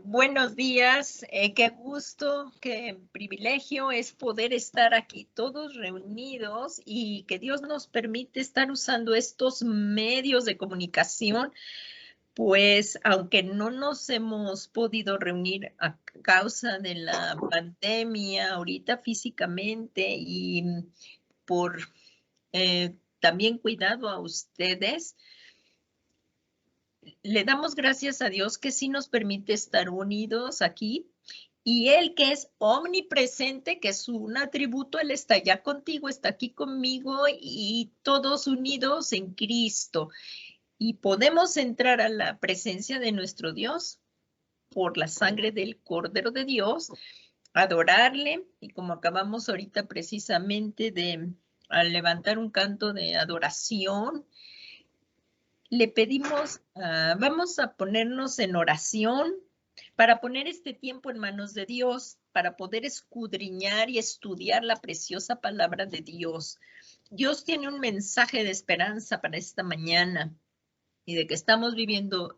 Buenos días, qué gusto, qué privilegio es poder estar aquí todos reunidos y que Dios nos permite estar usando estos medios de comunicación, pues aunque no nos hemos podido reunir a causa de la pandemia ahorita físicamente y por también cuidado a ustedes. Le damos gracias a Dios que sí nos permite estar unidos aquí y Él que es omnipresente, que es un atributo, Él está ya contigo, está aquí conmigo y todos unidos en Cristo. Y podemos entrar a la presencia de nuestro Dios por la sangre del Cordero de Dios, adorarle y como acabamos ahorita precisamente de al levantar un canto de adoración, le pedimos, vamos a ponernos en oración para poner este tiempo en manos de Dios, para poder escudriñar y estudiar la preciosa palabra de Dios. Dios tiene un mensaje de esperanza para esta mañana y de que estamos viviendo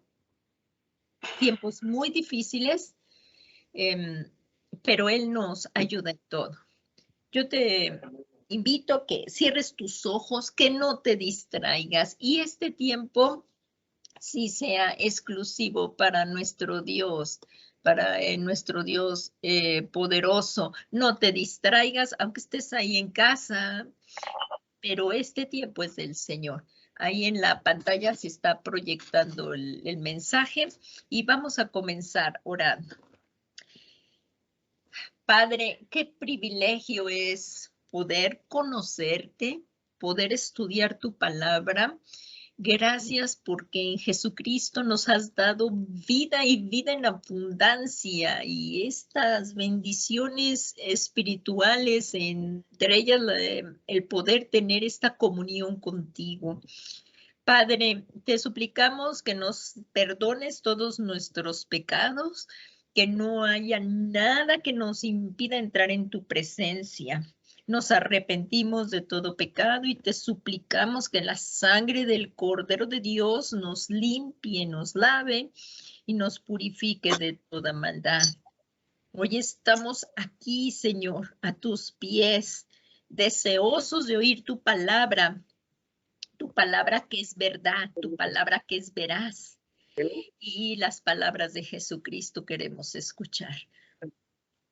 tiempos muy difíciles, pero Él nos ayuda en todo. Yo te invito a que cierres tus ojos, que no te distraigas y este tiempo sí sea exclusivo para nuestro Dios, para nuestro Dios poderoso. No te distraigas, aunque estés ahí en casa, pero este tiempo es del Señor. Ahí en la pantalla se está proyectando el mensaje y vamos a comenzar orando. Padre, qué privilegio es poder conocerte, poder estudiar tu palabra. Gracias porque en Jesucristo nos has dado vida y vida en abundancia y estas bendiciones espirituales, entre ellas el poder tener esta comunión contigo. Padre, te suplicamos que nos perdones todos nuestros pecados, que no haya nada que nos impida entrar en tu presencia. Nos arrepentimos de todo pecado y te suplicamos que la sangre del Cordero de Dios nos limpie, nos lave y nos purifique de toda maldad. Hoy estamos aquí, Señor, a tus pies, deseosos de oír tu palabra que es verdad, tu palabra que es veraz y las palabras de Jesucristo queremos escuchar.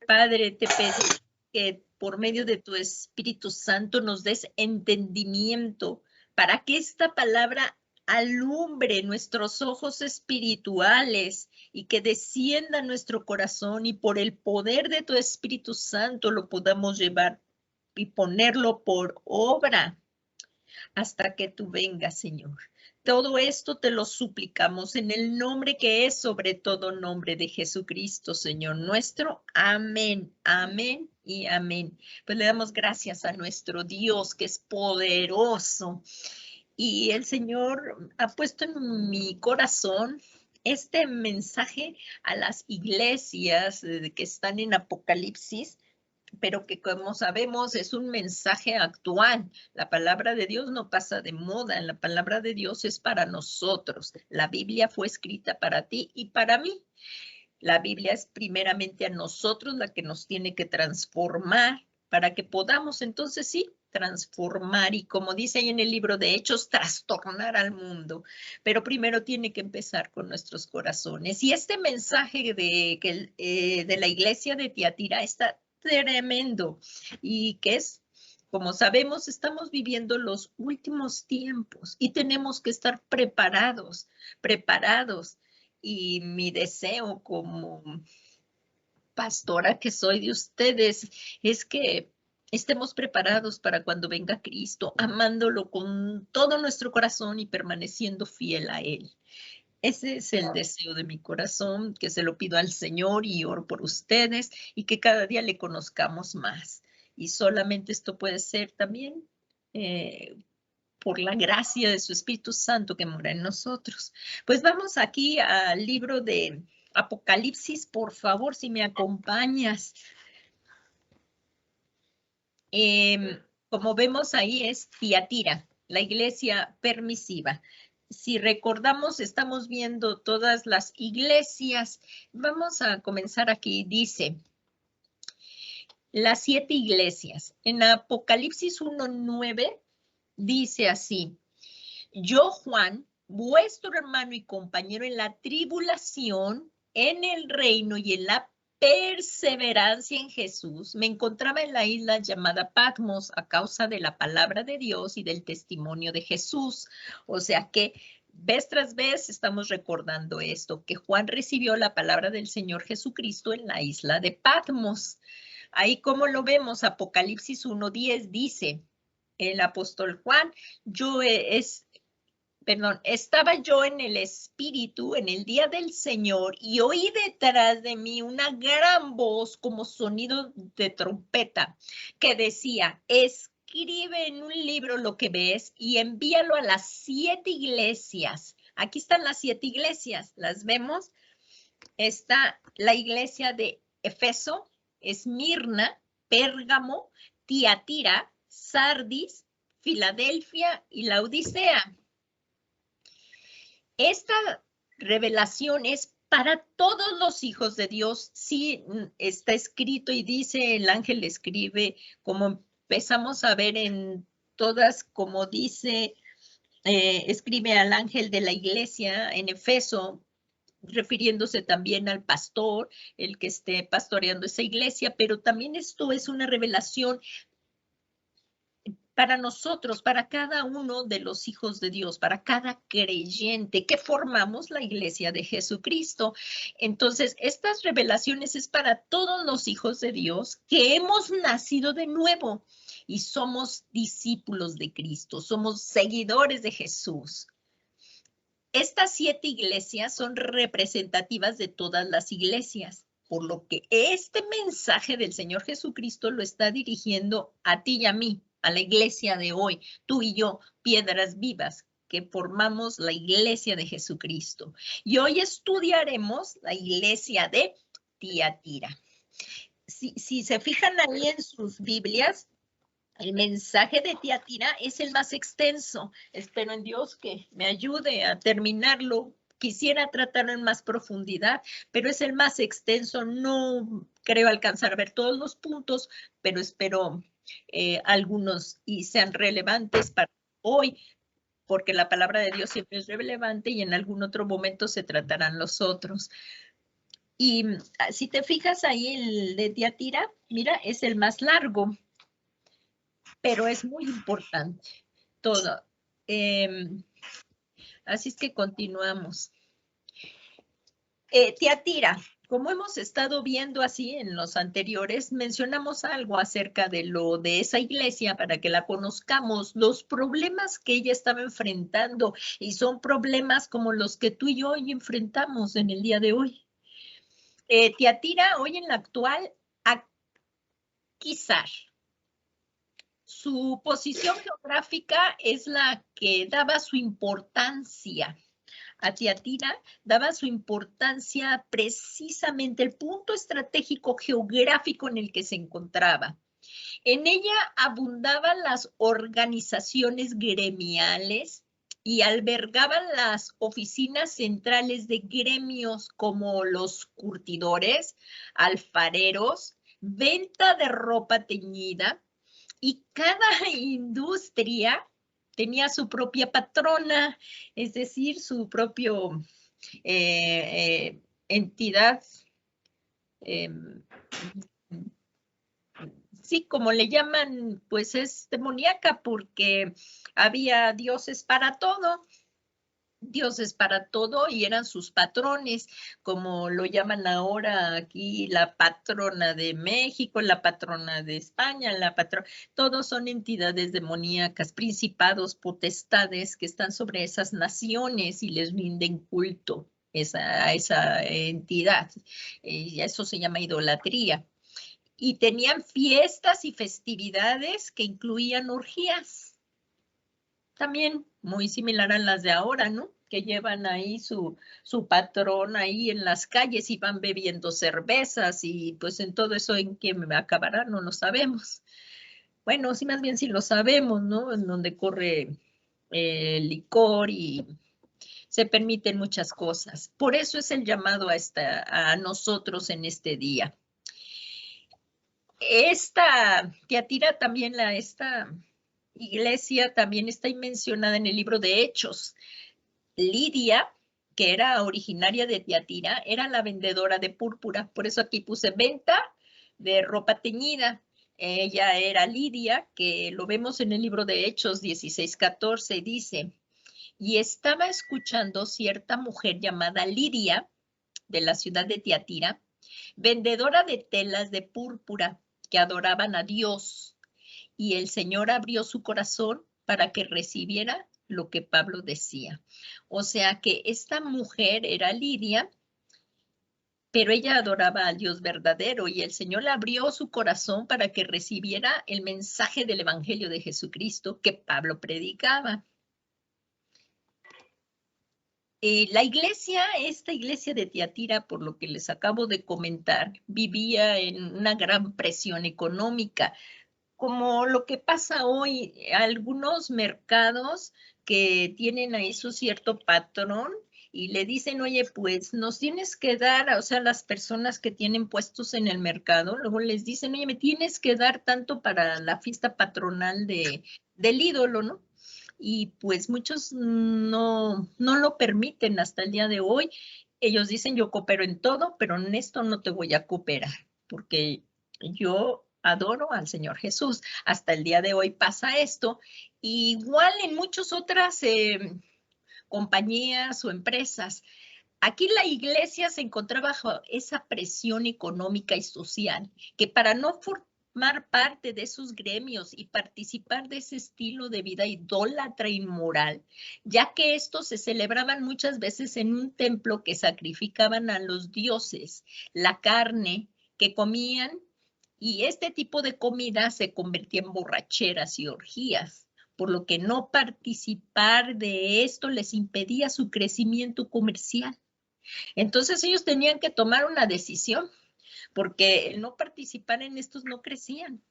Padre, te pedimos que por medio de tu Espíritu Santo nos des entendimiento para que esta palabra alumbre nuestros ojos espirituales y que descienda a nuestro corazón y por el poder de tu Espíritu Santo lo podamos llevar y ponerlo por obra hasta que tú vengas, Señor. Todo esto te lo suplicamos en el nombre que es sobre todo nombre de Jesucristo, Señor nuestro. Amén, amén y amén. Pues le damos gracias a nuestro Dios que es poderoso. Y el Señor ha puesto en mi corazón este mensaje a las iglesias que están en Apocalipsis, pero que como sabemos es un mensaje actual. La palabra de Dios no pasa de moda, la palabra de Dios es para nosotros. La Biblia fue escrita para ti y para mí. La Biblia es primeramente a nosotros la que nos tiene que transformar para que podamos entonces sí transformar y como dice ahí en el libro de Hechos, trastornar al mundo. Pero primero tiene que empezar con nuestros corazones. Y este mensaje de la iglesia de Tiatira está tremendo y que es, como sabemos, estamos viviendo los últimos tiempos y tenemos que estar preparados, preparados. Y mi deseo como pastora que soy de ustedes es que estemos preparados para cuando venga Cristo, amándolo con todo nuestro corazón y permaneciendo fiel a Él. Ese es el deseo de mi corazón, que se lo pido al Señor y oro por ustedes y que cada día le conozcamos más. Y solamente esto puede ser también por la gracia de su Espíritu Santo que mora en nosotros. Pues vamos aquí al libro de Apocalipsis, por favor, si me acompañas. Como vemos ahí es Tiatira, la iglesia permisiva. si recordamos, estamos viendo todas las iglesias. Vamos a comenzar aquí. Dice, las 7 iglesias. En Apocalipsis 1:9 dice así, yo, Juan, vuestro hermano y compañero en la tribulación, en el reino y en la perseverancia en Jesús, me encontraba en la isla llamada Patmos a causa de la palabra de Dios y del testimonio de Jesús. O sea que vez tras vez estamos recordando esto, que Juan recibió la palabra del Señor Jesucristo en la isla de Patmos. Ahí como lo vemos, Apocalipsis 1:10 dice, el apóstol Juan, estaba yo en el Espíritu en el día del Señor y oí detrás de mí una gran voz como sonido de trompeta que decía, escribe en un libro lo que ves y envíalo a las 7 iglesias. Aquí están las 7 iglesias, ¿las vemos? Está la iglesia de Efeso, Esmirna, Pérgamo, Tiatira, Sardis, Filadelfia y Laodicea. Esta revelación es para todos los hijos de Dios. Sí, está escrito y dice, el ángel escribe, como empezamos a ver en todas, como dice, escribe al ángel de la iglesia en Efeso, refiriéndose también al pastor, el que esté pastoreando esa iglesia, pero también esto es una revelación para nosotros, para cada uno de los hijos de Dios, para cada creyente que formamos la iglesia de Jesucristo. Entonces, estas revelaciones es para todos los hijos de Dios que hemos nacido de nuevo y somos discípulos de Cristo, somos seguidores de Jesús. Estas 7 iglesias son representativas de todas las iglesias, por lo que este mensaje del Señor Jesucristo lo está dirigiendo a ti y a mí, a la iglesia de hoy, tú y yo, piedras vivas, que formamos la iglesia de Jesucristo. Y hoy estudiaremos la iglesia de Tiatira. Si se fijan ahí en sus Biblias, el mensaje de Tiatira es el más extenso. Espero en Dios que me ayude a terminarlo. Quisiera tratarlo en más profundidad, pero es el más extenso. No creo alcanzar a ver todos los puntos, pero espero algunos y sean relevantes para hoy, porque la palabra de Dios siempre es relevante y en algún otro momento se tratarán los otros. Y si te fijas ahí, el de Tiatira, mira, es el más largo, pero es muy importante todo. Así es que continuamos. Tiatira, como hemos estado viendo así en los anteriores, mencionamos algo acerca de esa iglesia para que la conozcamos, los problemas que ella estaba enfrentando, y son problemas como los que tú y yo hoy enfrentamos en el día de hoy. Tiatira, hoy en la actual, Akhisar. Su posición geográfica es la que daba su importancia. A Tiatira daba su importancia precisamente el punto estratégico geográfico en el que se encontraba. En ella abundaban las organizaciones gremiales y albergaban las oficinas centrales de gremios como los curtidores, alfareros, venta de ropa teñida, y cada industria tenía su propia patrona, es decir, su propio entidad, sí, como le llaman, pues es demoníaca porque había dioses para todo. Dioses para todo y eran sus patrones, como lo llaman ahora aquí la patrona de México, la patrona de España, todos son entidades demoníacas, principados, potestades que están sobre esas naciones y les rinden culto a esa entidad. Y eso se llama idolatría. Y tenían fiestas y festividades que incluían orgías. También muy similar a las de ahora, ¿no? Que llevan ahí su patrón ahí en las calles y van bebiendo cervezas y pues en todo eso en qué me acabará, no lo sabemos. Bueno, sí, más bien sí lo sabemos, ¿no? En donde corre licor y se permiten muchas cosas. Por eso es el llamado a nosotros en este día. Esta Tiatira también, esta iglesia también está mencionada en el libro de Hechos. Lidia, que era originaria de Tiatira, era la vendedora de púrpura. Por eso aquí puse venta de ropa teñida. Ella era Lidia, que lo vemos en el libro de Hechos 16:14, dice, y estaba escuchando cierta mujer llamada Lidia, de la ciudad de Tiatira, vendedora de telas de púrpura, que adoraban a Dios. Y el Señor abrió su corazón para que recibiera lo que Pablo decía. O sea que esta mujer era Lidia, pero ella adoraba al Dios verdadero y el Señor le abrió su corazón para que recibiera el mensaje del Evangelio de Jesucristo que Pablo predicaba. La iglesia, esta iglesia de Tiatira, por lo que les acabo de comentar, vivía en una gran presión económica, como lo que pasa hoy, algunos mercados que tienen ahí su cierto patrón y le dicen, oye, pues nos tienes que dar, o sea, las personas que tienen puestos en el mercado, luego les dicen, oye, me tienes que dar tanto para la fiesta patronal del ídolo, ¿no? Y pues muchos no lo permiten hasta el día de hoy. Ellos dicen, yo coopero en todo, pero en esto no te voy a cooperar, porque yo adoro al Señor Jesús. Hasta el día de hoy pasa esto. Igual en muchas otras compañías o empresas. Aquí la iglesia se encontraba bajo esa presión económica y social, que para no formar parte de esos gremios y participar de ese estilo de vida idólatra e inmoral, ya que estos se celebraban muchas veces en un templo que sacrificaban a los dioses, la carne que comían, y este tipo de comida se convertía en borracheras y orgías, por lo que no participar de esto les impedía su crecimiento comercial. Entonces ellos tenían que tomar una decisión, porque el no participar en estos no crecían.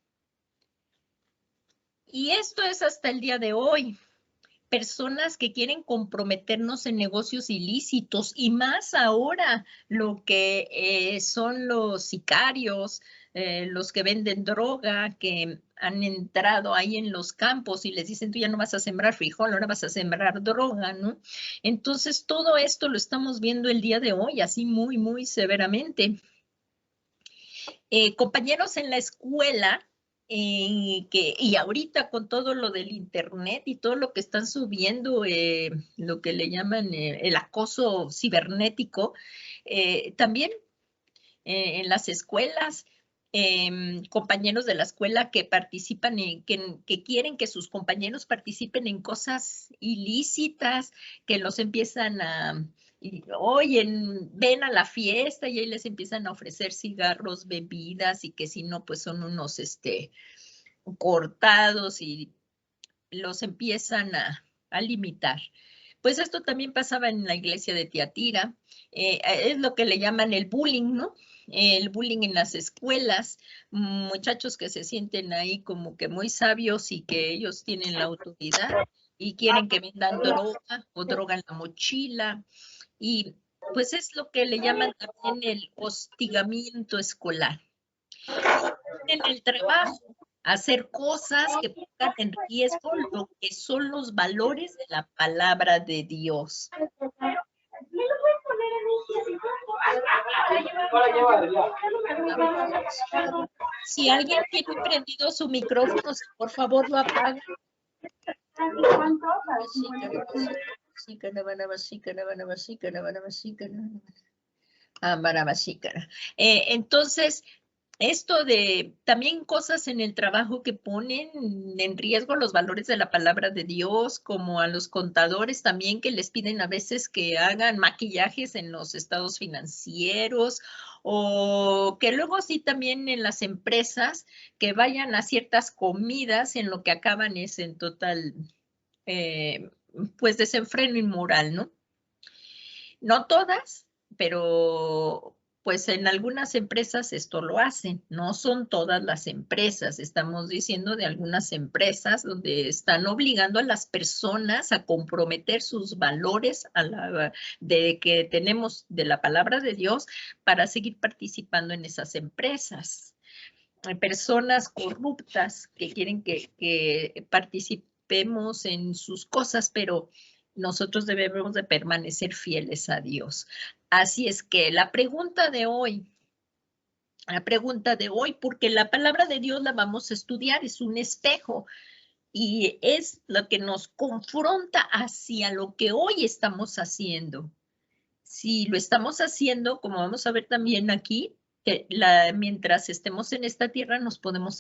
Y esto es hasta el día de hoy. Personas que quieren comprometernos en negocios ilícitos y más ahora lo que son los sicarios, los que venden droga, que han entrado ahí en los campos y les dicen, tú ya no vas a sembrar frijol, ahora vas a sembrar droga, ¿no? Entonces, todo esto lo estamos viendo el día de hoy, así muy, muy severamente. Compañeros en la escuela, y ahorita con todo lo del internet y todo lo que están subiendo, lo que le llaman el acoso cibernético, también en las escuelas, compañeros de la escuela que participan que quieren que sus compañeros participen en cosas ilícitas, que los empiezan oye, ven a la fiesta y ahí les empiezan a ofrecer cigarros, bebidas y que si no, pues son unos cortados y los empiezan a limitar. Pues esto también pasaba en la iglesia de Tiatira, es lo que le llaman el bullying, ¿no? El bullying en las escuelas, muchachos que se sienten ahí como que muy sabios y que ellos tienen la autoridad y quieren que vendan droga o droga en la mochila. Y pues es lo que le llaman también el hostigamiento escolar. En el trabajo, hacer cosas que pongan en riesgo lo que son los valores de la palabra de Dios. Si alguien tiene prendido su micrófono, por favor lo apaga. Entonces, esto de también cosas en el trabajo que ponen en riesgo los valores de la palabra de Dios, como a los contadores también que les piden a veces que hagan maquillajes en los estados financieros o que luego sí también en las empresas que vayan a ciertas comidas en lo que acaban es en total pues desenfreno inmoral, ¿no? No todas, pero pues en algunas empresas esto lo hacen, no son todas las empresas, estamos diciendo de algunas empresas donde están obligando a las personas a comprometer sus valores de que tenemos de la palabra de Dios para seguir participando en esas empresas. Hay personas corruptas que quieren que participemos en sus cosas, pero nosotros debemos de permanecer fieles a Dios. Así es que la pregunta de hoy, porque la palabra de Dios la vamos a estudiar, es un espejo y es lo que nos confronta hacia lo que hoy estamos haciendo. Si lo estamos haciendo, como vamos a ver también aquí, que mientras estemos en esta tierra nos podemos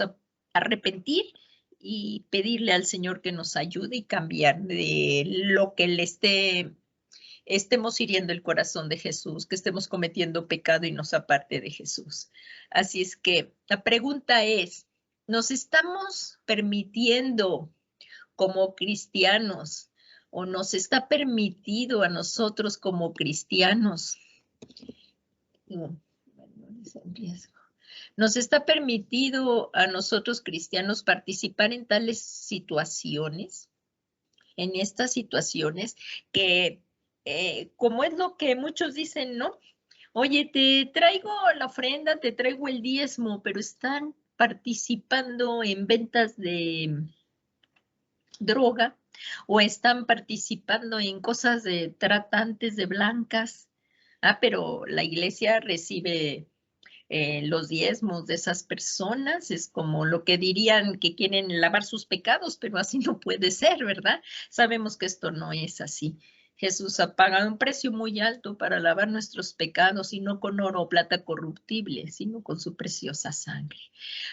arrepentir y pedirle al Señor que nos ayude y cambiar de lo que le estemos hiriendo el corazón de Jesús, que estemos cometiendo pecado y nos aparte de Jesús. Así es que la pregunta es, ¿nos estamos permitiendo como cristianos o nos está permitido a nosotros como cristianos? ¿Nos está permitido a nosotros cristianos participar en tales situaciones? En estas situaciones que, como es lo que muchos dicen, ¿no? Oye, te traigo la ofrenda, te traigo el diezmo, pero están participando en ventas de droga o están participando en cosas de tratantes de blancas. Pero la iglesia recibe los diezmos de esas personas, es como lo que dirían que quieren lavar sus pecados, pero así no puede ser, ¿verdad? Sabemos que esto no es así. Jesús ha pagado un precio muy alto para lavar nuestros pecados y no con oro o plata corruptible, sino con su preciosa sangre.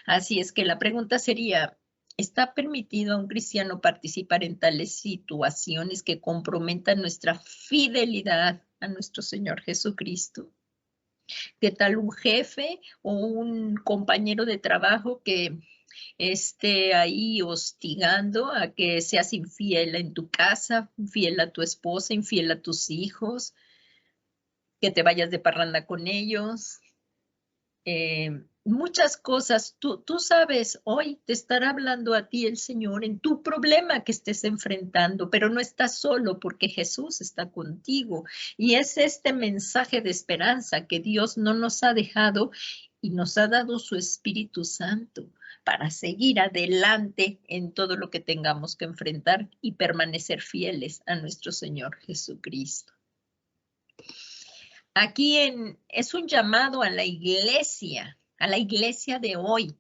Así es que la pregunta sería, ¿está permitido a un cristiano participar en tales situaciones que comprometan nuestra fidelidad a nuestro Señor Jesucristo? ¿Qué tal un jefe o un compañero de trabajo que esté ahí hostigando a que seas infiel en tu casa, infiel a tu esposa, infiel a tus hijos, que te vayas de parranda con ellos? Muchas cosas, tú sabes, hoy te estará hablando a ti el Señor en tu problema que estés enfrentando, pero no estás solo porque Jesús está contigo. Y es este mensaje de esperanza que Dios no nos ha dejado y nos ha dado su Espíritu Santo para seguir adelante en todo lo que tengamos que enfrentar y permanecer fieles a nuestro Señor Jesucristo. Aquí es un llamado a la iglesia de hoy,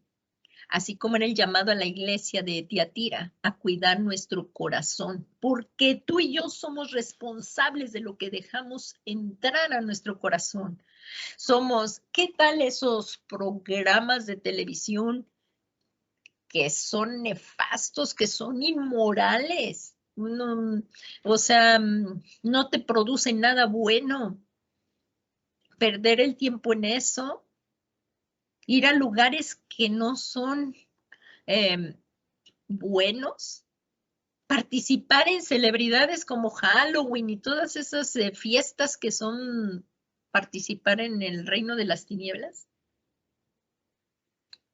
así como era el llamado a la iglesia de Tiatira, a cuidar nuestro corazón, porque tú y yo somos responsables de lo que dejamos entrar a nuestro corazón. ¿Qué tal esos programas de televisión que son nefastos, que son inmorales? No, o sea, no te producen nada bueno. Perder el tiempo en eso, ir a lugares que no son buenos, participar en celebridades como Halloween y todas esas fiestas que son participar en el reino de las tinieblas.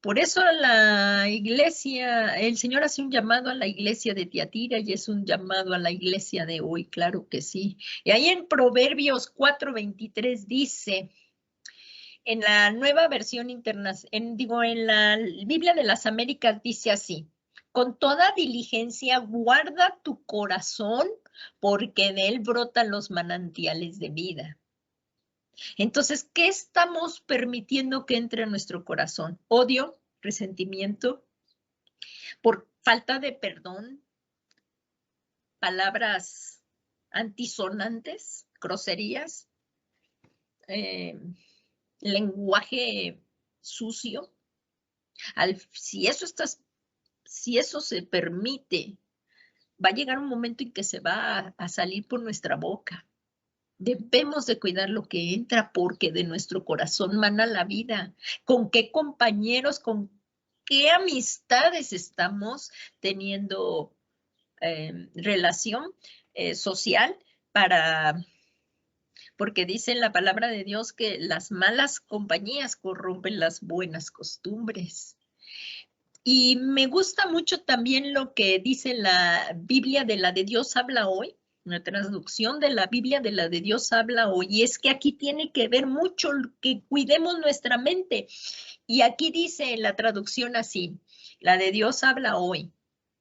Por eso la iglesia, el Señor hace un llamado a la iglesia de Tiatira y es un llamado a la iglesia de hoy, claro que sí. Y ahí en Proverbios 4:23 dice, en la nueva versión internacional, en la Biblia de las Américas dice así: con toda diligencia guarda tu corazón, porque de él brotan los manantiales de vida. Entonces, ¿qué estamos permitiendo que entre a nuestro corazón? Odio, resentimiento, por falta de perdón, palabras antisonantes, groserías, lenguaje sucio. Si eso se permite, va a llegar un momento en que se va a salir por nuestra boca. Debemos de cuidar lo que entra porque de nuestro corazón mana la vida. ¿Con qué compañeros, con qué amistades estamos teniendo relación social para porque dice en la palabra de Dios que las malas compañías corrompen las buenas costumbres. Y me gusta mucho también lo que dice la Biblia de la de Dios habla hoy, una traducción de la Biblia de la de Dios habla hoy, y es que aquí tiene que ver mucho que cuidemos nuestra mente. Y aquí dice en la traducción así, la de Dios habla hoy,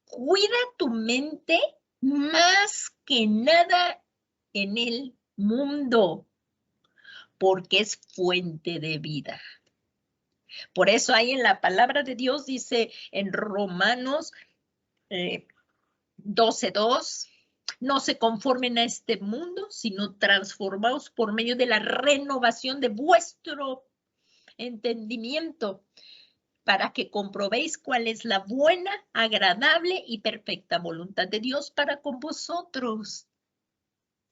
cuida tu mente más que nada en el mundo, porque es fuente de vida. Por eso ahí en la palabra de Dios dice en Romanos 12:2, no se conformen a este mundo, sino transformaos por medio de la renovación de vuestro entendimiento, para que comprobéis cuál es la buena, agradable y perfecta voluntad de Dios para con vosotros.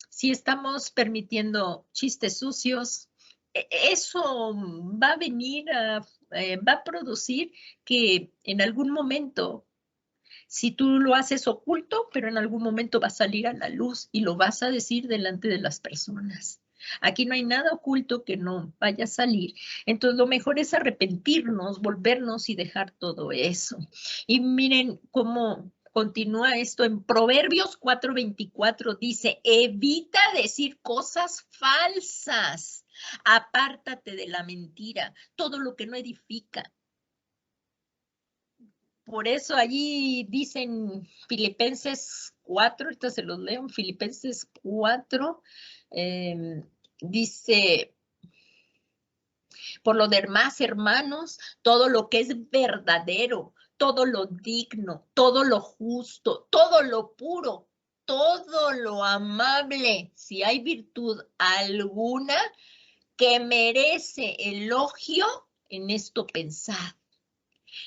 Si estamos permitiendo chistes sucios, eso va a venir va a producir que en algún momento, si tú lo haces oculto, pero en algún momento va a salir a la luz y lo vas a decir delante de las personas. Aquí no hay nada oculto que no vaya a salir. Entonces, lo mejor es arrepentirnos, volvernos y dejar todo eso. Y miren cómo continúa esto en Proverbios 4:24. Dice, evita decir cosas falsas. Apártate de la mentira, todo lo que no edifica. Por eso allí dicen Filipenses 4, ahorita se los leo, Filipenses 4, dice, por lo demás, hermanos, todo lo que es verdadero, todo lo digno, todo lo justo, todo lo puro, todo lo amable, si hay virtud alguna que merece elogio, en esto pensad.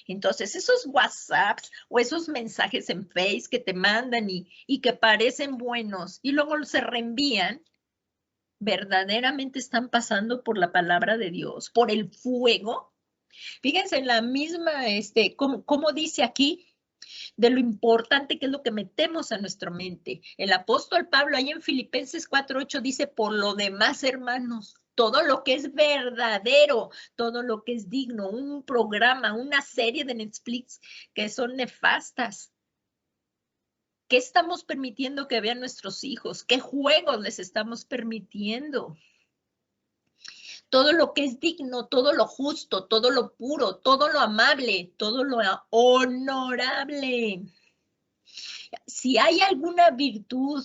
Entonces, esos WhatsApps o esos mensajes en Face que te mandan y que parecen buenos y luego se reenvían, verdaderamente están pasando por la palabra de Dios, por el fuego. Fíjense en la misma, como dice aquí, de lo importante que es lo que metemos a nuestra mente. El apóstol Pablo ahí en Filipenses 4:8 dice, por lo demás, hermanos, todo lo que es verdadero, todo lo que es digno, un programa, una serie de Netflix que son nefastas. ¿Qué estamos permitiendo que vean nuestros hijos? ¿Qué juegos les estamos permitiendo? Todo lo que es digno, todo lo justo, todo lo puro, todo lo amable, todo lo honorable. Si hay alguna virtud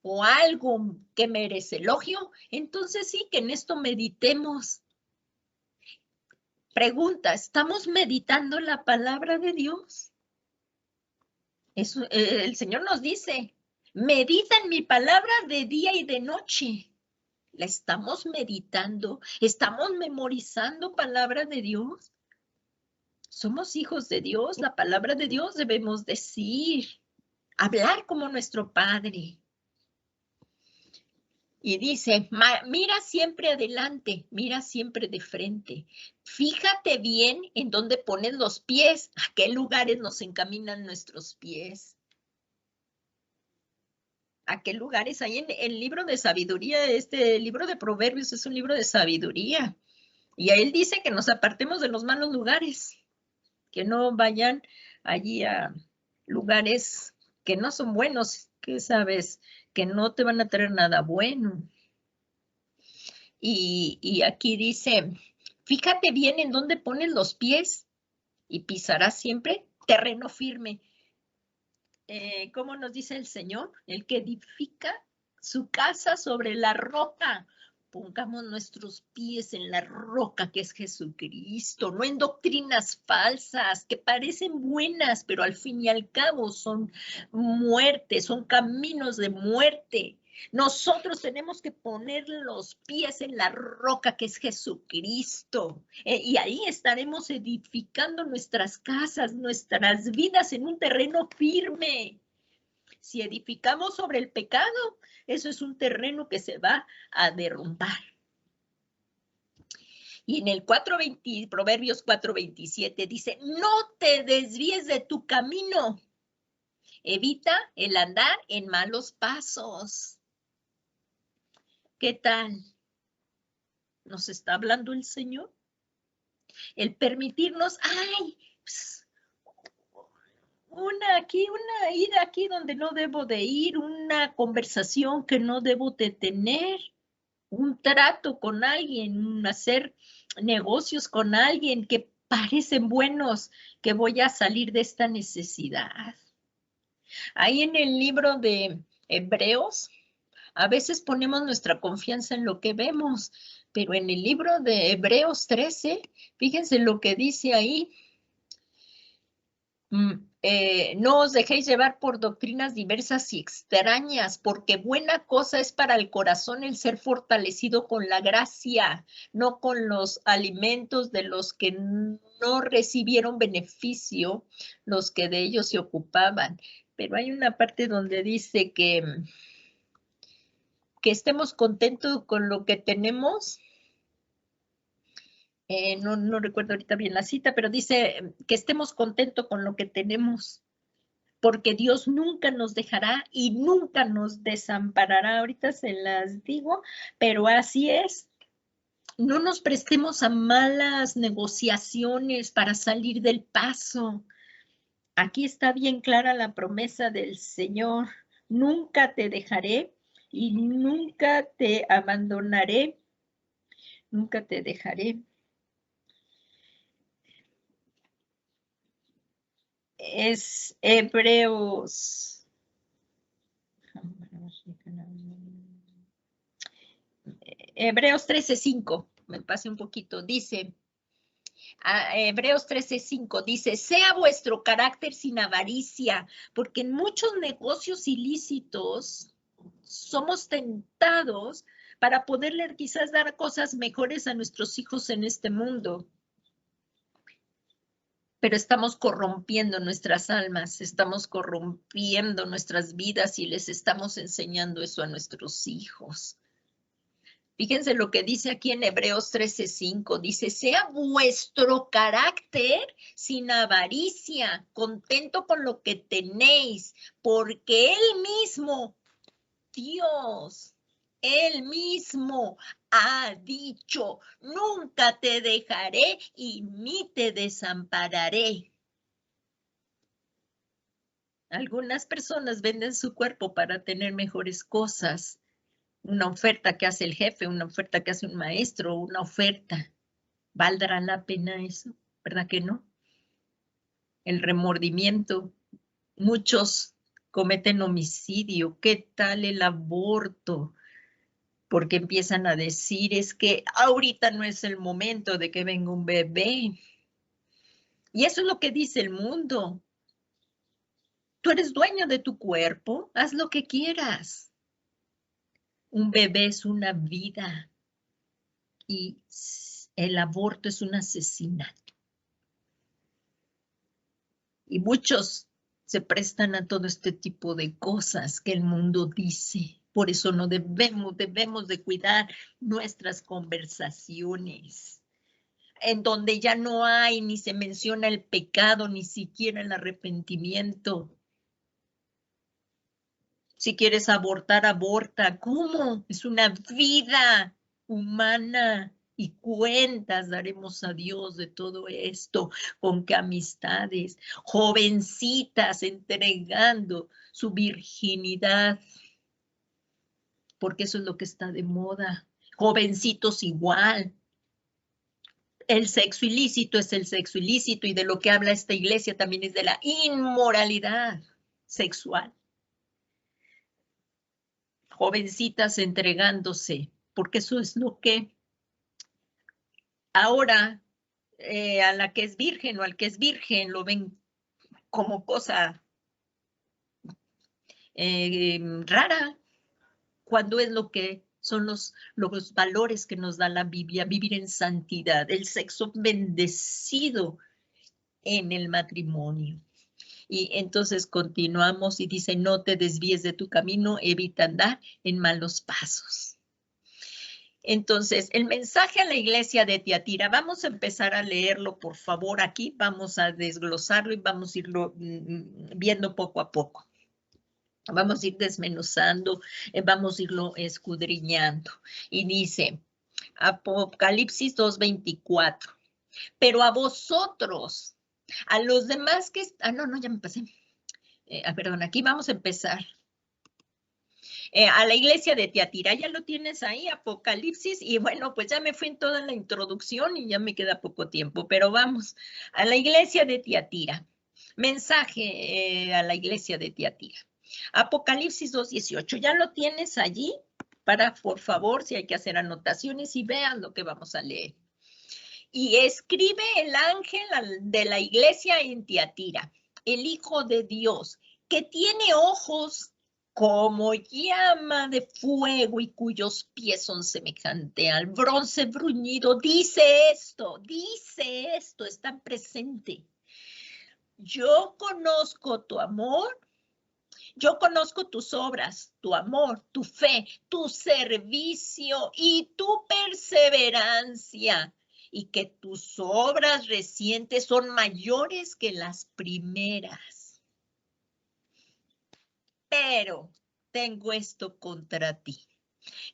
o algo que merece elogio, entonces sí que en esto meditemos. Pregunta, ¿estamos meditando la palabra de Dios? Eso, el Señor nos dice, medita en mi palabra de día y de noche. ¿La estamos meditando? ¿Estamos memorizando palabra de Dios? Somos hijos de Dios, la palabra de Dios debemos decir, hablar como nuestro Padre. Y dice, mira siempre adelante, mira siempre de frente. Fíjate bien en dónde pones los pies, a qué lugares nos encaminan nuestros pies. ¿A qué lugares? Hay en el libro de sabiduría, este libro de Proverbios es un libro de sabiduría. Y a él dice que nos apartemos de los malos lugares, que no vayan allí a lugares que no son buenos, que sabes, que no te van a traer nada bueno. Y aquí dice, fíjate bien en dónde pones los pies y pisarás siempre terreno firme. ¿Cómo nos dice el Señor? El que edifica su casa sobre la roca. Pongamos nuestros pies en la roca que es Jesucristo, no en doctrinas falsas que parecen buenas, pero al fin y al cabo son muerte, son caminos de muerte. Nosotros tenemos que poner los pies en la roca que es Jesucristo. Y ahí estaremos edificando nuestras casas, nuestras vidas en un terreno firme. Si edificamos sobre el pecado, eso es un terreno que se va a derrumbar. Y en el Proverbios 4:27 dice, no te desvíes de tu camino. Evita el andar en malos pasos. ¿Qué tal? ¿Nos está hablando el Señor? El permitirnos, ay, pues, ir aquí donde no debo de ir, una conversación que no debo de tener, un trato con alguien, hacer negocios con alguien que parecen buenos, que voy a salir de esta necesidad. Ahí en el libro de Hebreos, a veces ponemos nuestra confianza en lo que vemos, pero en el libro de Hebreos 13, fíjense lo que dice ahí. No os dejéis llevar por doctrinas diversas y extrañas, porque buena cosa es para el corazón el ser fortalecido con la gracia, no con los alimentos de los que no recibieron beneficio, los que de ellos se ocupaban. Pero hay una parte donde dice que estemos contentos con lo que tenemos. No recuerdo ahorita bien la cita, pero dice que estemos contentos con lo que tenemos, porque Dios nunca nos dejará y nunca nos desamparará. Ahorita se las digo, pero así es. No nos prestemos a malas negociaciones para salir del paso. Aquí está bien clara la promesa del Señor. Nunca te dejaré y nunca te abandonaré. Nunca te dejaré. Es Hebreos 13:5, me pasé un poquito, dice, Hebreos 13:5, dice, sea vuestro carácter sin avaricia, porque en muchos negocios ilícitos somos tentados para poderle quizás dar cosas mejores a nuestros hijos en este mundo. Pero estamos corrompiendo nuestras almas, estamos corrompiendo nuestras vidas y les estamos enseñando eso a nuestros hijos. Fíjense lo que dice aquí en Hebreos 13:5, dice, sea vuestro carácter sin avaricia, contento con lo que tenéis, porque Él mismo, Dios, Él mismo ha dicho, nunca te dejaré y ni te desampararé. Algunas personas venden su cuerpo para tener mejores cosas. Una oferta que hace el jefe, una oferta que hace un maestro, una oferta. ¿Valdrá la pena eso? ¿Verdad que no? El remordimiento. Muchos cometen homicidio. ¿Qué tal el aborto? Porque empiezan a decir, es que ahorita no es el momento de que venga un bebé. Y eso es lo que dice el mundo. Tú eres dueño de tu cuerpo, haz lo que quieras. Un bebé es una vida y el aborto es un asesinato. Y muchos se prestan a todo este tipo de cosas que el mundo dice. Por eso no debemos de cuidar nuestras conversaciones, en donde ya no hay ni se menciona el pecado, ni siquiera el arrepentimiento. Si quieres abortar, aborta. ¿Cómo? Es una vida humana y cuentas daremos a Dios de todo esto. ¿Con qué amistades? Jovencitas entregando su virginidad, porque eso es lo que está de moda. Jovencitos igual. El sexo ilícito es el sexo ilícito y de lo que habla esta iglesia también es de la inmoralidad sexual. Jovencitas entregándose, porque eso es lo que ahora a la que es virgen o al que es virgen lo ven como cosa rara, cuando es lo que son los valores que nos da la Biblia, vivir en santidad, el sexo bendecido en el matrimonio. Y entonces continuamos y dice, no te desvíes de tu camino, evita andar en malos pasos. Entonces, el mensaje a la iglesia de Tiatira, vamos a empezar a leerlo, por favor, aquí, vamos a desglosarlo y vamos a irlo viendo poco a poco. Vamos a ir desmenuzando, vamos a irlo escudriñando. Y dice, Apocalipsis 2:24, pero a vosotros, a los demás que... no, ya me pasé. Perdón, aquí vamos a empezar. A la iglesia de Tiatira, ya lo tienes ahí, Apocalipsis, y bueno, pues ya me fui en toda la introducción y ya me queda poco tiempo, pero vamos, a la iglesia de Tiatira, mensaje a la iglesia de Tiatira, Apocalipsis 2:18, ya lo tienes allí, para, por favor, si hay que hacer anotaciones y vean lo que vamos a leer. Y escribe el ángel de la iglesia en Tiatira, el Hijo de Dios, que tiene ojos como llama de fuego y cuyos pies son semejantes al bronce bruñido. Dice esto, está presente. Yo conozco tu amor, yo conozco tus obras, tu amor, tu fe, tu servicio y tu perseverancia, y que tus obras recientes son mayores que las primeras. Pero tengo esto contra ti,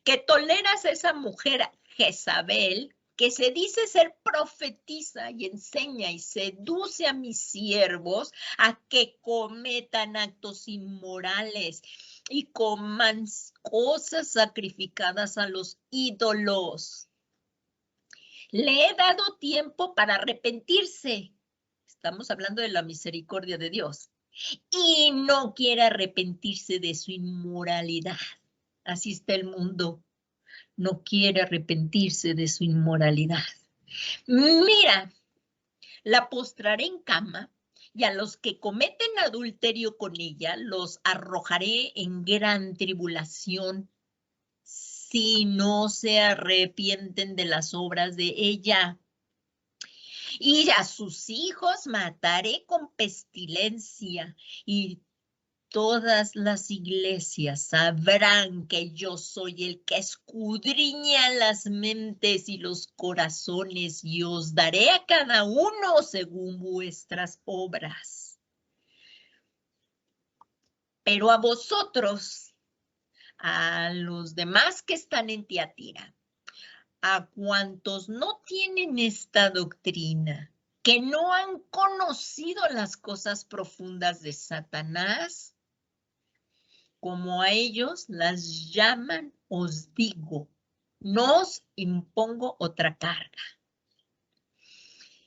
que toleras a esa mujer Jezabel, que se dice ser profetiza y enseña y seduce a mis siervos a que cometan actos inmorales y coman cosas sacrificadas a los ídolos. Le he dado tiempo para arrepentirse. Estamos hablando de la misericordia de Dios. Y no quiere arrepentirse de su inmoralidad. Así está el mundo. No quiere arrepentirse de su inmoralidad. Mira, la postraré en cama y a los que cometen adulterio con ella los arrojaré en gran tribulación si no se arrepienten de las obras de ella. Y a sus hijos mataré con pestilencia, y todas las iglesias sabrán que yo soy el que escudriña las mentes y los corazones, y os daré a cada uno según vuestras obras. Pero a vosotros, a los demás que están en Tiatira, a cuantos no tienen esta doctrina, que no han conocido las cosas profundas de Satanás, como a ellos las llaman, os digo, no os impongo otra carga.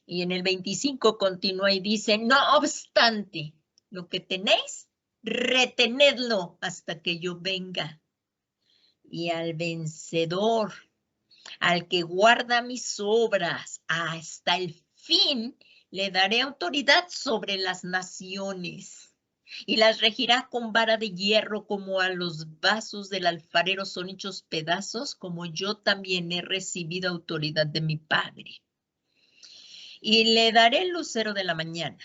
Y en el 25 continúa y dice, no obstante, lo que tenéis, retenedlo hasta que yo venga. Y al vencedor, al que guarda mis obras hasta el fin, le daré autoridad sobre las naciones, y las regirá con vara de hierro, como a los vasos del alfarero son hechos pedazos, como yo también he recibido autoridad de mi Padre. Y le daré el lucero de la mañana.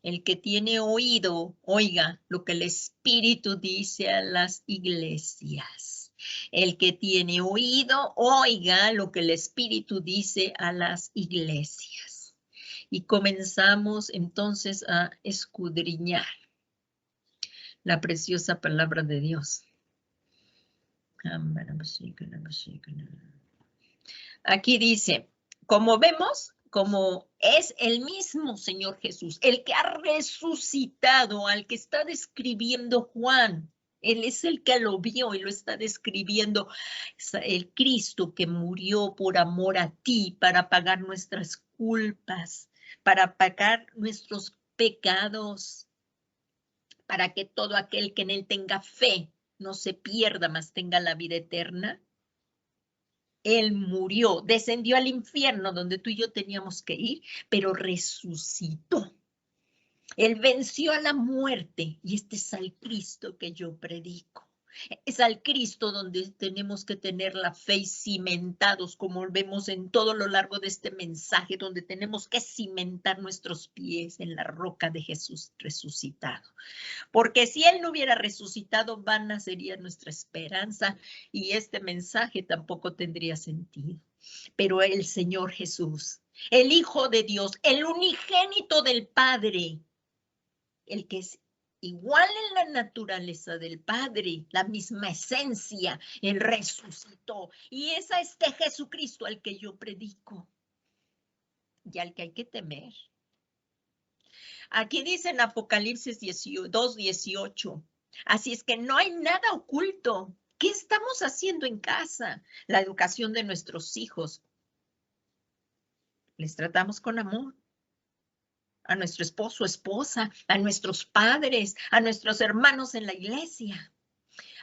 El que tiene oído, oiga lo que el Espíritu dice a las iglesias. El que tiene oído, oiga lo que el Espíritu dice a las iglesias. Y comenzamos entonces a escudriñar la preciosa palabra de Dios. Aquí dice, como vemos, como es el mismo Señor Jesús, el que ha resucitado, al que está describiendo Juan. Él es el que lo vio y lo está describiendo. El Cristo que murió por amor a ti, para pagar nuestras culpas, para pagar nuestros pecados, para que todo aquel que en él tenga fe no se pierda, mas tenga la vida eterna. Él murió, descendió al infierno donde tú y yo teníamos que ir, pero resucitó. Él venció a la muerte, y este es al Cristo que yo predico. Es al Cristo donde tenemos que tener la fe y cimentados, como vemos en todo lo largo de este mensaje, donde tenemos que cimentar nuestros pies en la roca de Jesús resucitado. Porque si Él no hubiera resucitado, vana sería nuestra esperanza y este mensaje tampoco tendría sentido. Pero el Señor Jesús, el Hijo de Dios, el unigénito del Padre, el que es igual en la naturaleza del Padre, la misma esencia. Él resucitó. Y es a este Jesucristo al que yo predico y al que hay que temer. Aquí dice en Apocalipsis 2:18. Así es que no hay nada oculto. ¿Qué estamos haciendo en casa? La educación de nuestros hijos. Les tratamos con amor. A nuestro esposo, esposa, a nuestros padres, a nuestros hermanos en la iglesia.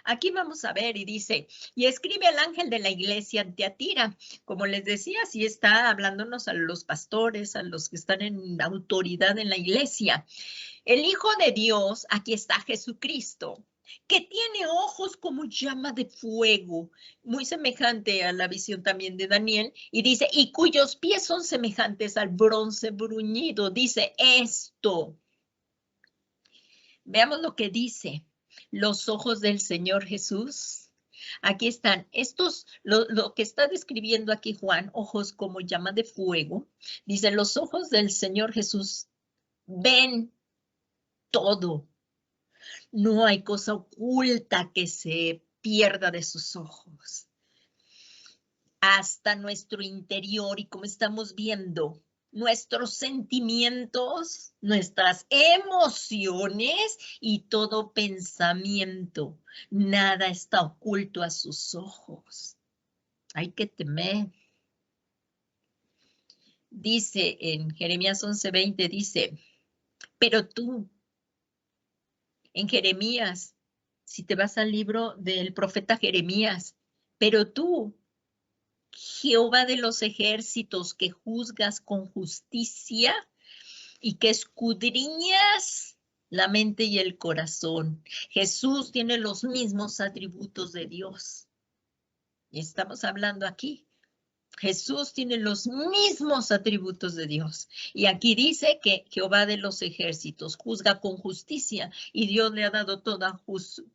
Aquí vamos a ver y dice, y escribe al ángel de la iglesia en Tiatira. Como les decía, sí está hablándonos a los pastores, a los que están en autoridad en la iglesia. El Hijo de Dios, aquí está Jesucristo, que tiene ojos como llama de fuego, muy semejante a la visión también de Daniel, y dice, y cuyos pies son semejantes al bronce bruñido. Dice esto. Veamos lo que dice. Los ojos del Señor Jesús. Aquí están, lo que está describiendo aquí Juan, ojos como llama de fuego. Dice, los ojos del Señor Jesús ven todo. No hay cosa oculta que se pierda de sus ojos. Hasta nuestro interior, y como estamos viendo, nuestros sentimientos, nuestras emociones y todo pensamiento. Nada está oculto a sus ojos. Hay que temer. Dice en Jeremías 11:20, dice, pero tú, en Jeremías, si te vas al libro del profeta Jeremías, pero tú, Jehová de los ejércitos, que juzgas con justicia y que escudriñas la mente y el corazón. Jesús tiene los mismos atributos de Dios. Y estamos hablando aquí. Jesús tiene los mismos atributos de Dios. Y aquí dice que Jehová de los ejércitos juzga con justicia y Dios le ha dado todo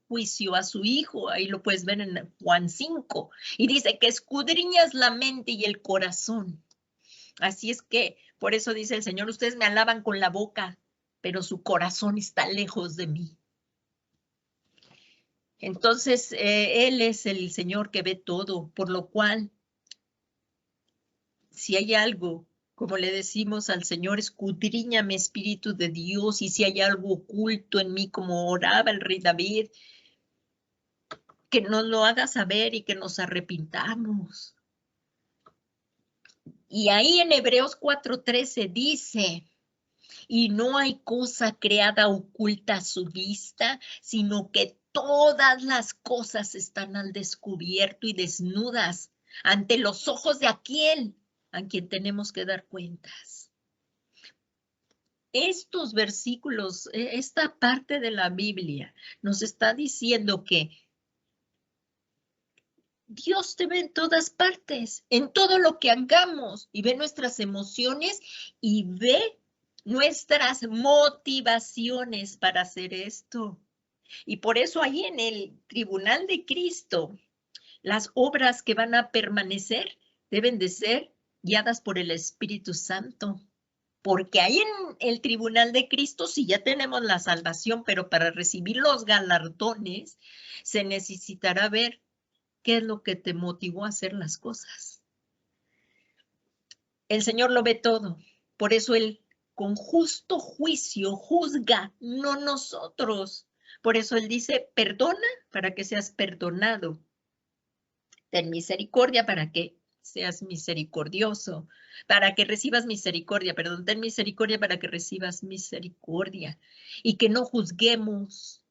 juicio a su Hijo. Ahí lo puedes ver en Juan 5. Y dice que escudriñas la mente y el corazón. Así es que, por eso dice el Señor, ustedes me alaban con la boca, pero su corazón está lejos de mí. Entonces, Él es el Señor que ve todo, por lo cual, si hay algo, como le decimos al Señor, escudriñame, Espíritu de Dios, y si hay algo oculto en mí, como oraba el rey David, que nos lo haga saber y que nos arrepintamos. Y ahí en Hebreos 4:13 dice, y no hay cosa creada oculta a su vista, sino que todas las cosas están al descubierto y desnudas ante los ojos de aquel a quien tenemos que dar cuentas. Estos versículos, esta parte de la Biblia nos está diciendo que Dios te ve en todas partes, en todo lo que hagamos, y ve nuestras emociones y ve nuestras motivaciones para hacer esto. Y por eso ahí en el tribunal de Cristo, las obras que van a permanecer deben de ser guiadas por el Espíritu Santo. Porque ahí en el tribunal de Cristo sí ya tenemos la salvación, pero para recibir los galardones se necesitará ver qué es lo que te motivó a hacer las cosas. El Señor lo ve todo, por eso Él con justo juicio juzga, no nosotros. Por eso Él dice, perdona para que seas perdonado. Ten misericordia para que seas misericordioso, para que recibas misericordia, perdón, ten misericordia para que recibas misericordia. Y que no juzguemos,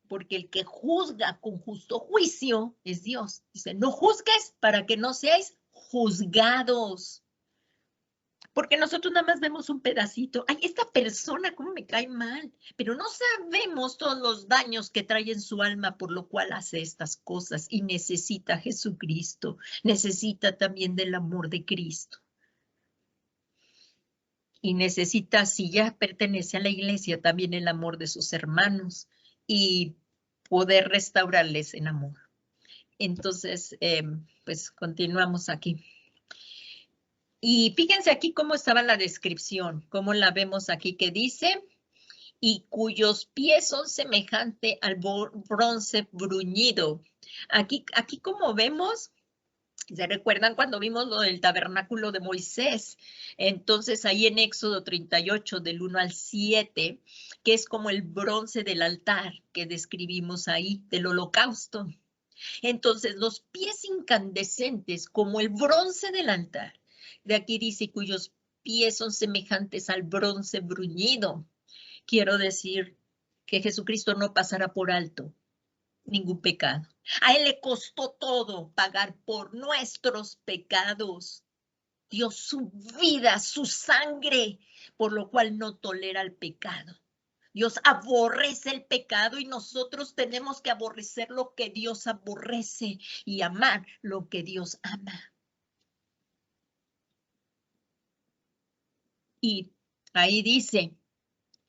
porque el que juzga con justo juicio es Dios. Dice, no juzgues para que no seáis juzgados. Porque nosotros nada más vemos un pedacito. Ay, esta persona, cómo me cae mal. Pero no sabemos todos los daños que trae en su alma, por lo cual hace estas cosas. Y necesita a Jesucristo. Necesita también del amor de Cristo. Y necesita, si ya pertenece a la iglesia, también el amor de sus hermanos. Y poder restaurarles en amor. Entonces, pues continuamos aquí. Y fíjense aquí cómo estaba la descripción, cómo la vemos aquí que dice, y cuyos pies son semejante al bronce bruñido. Aquí como vemos, ¿se recuerdan cuando vimos lo del tabernáculo de Moisés? Entonces ahí en Éxodo 38, del 1 al 7, que es como el bronce del altar que describimos ahí, del holocausto. Entonces los pies incandescentes como el bronce del altar, de aquí dice cuyos pies son semejantes al bronce bruñido. Quiero decir que Jesucristo no pasará por alto ningún pecado. A Él le costó todo pagar por nuestros pecados. Dio su vida, su sangre, por lo cual no tolera el pecado. Dios aborrece el pecado y nosotros tenemos que aborrecer lo que Dios aborrece y amar lo que Dios ama. Y ahí dice,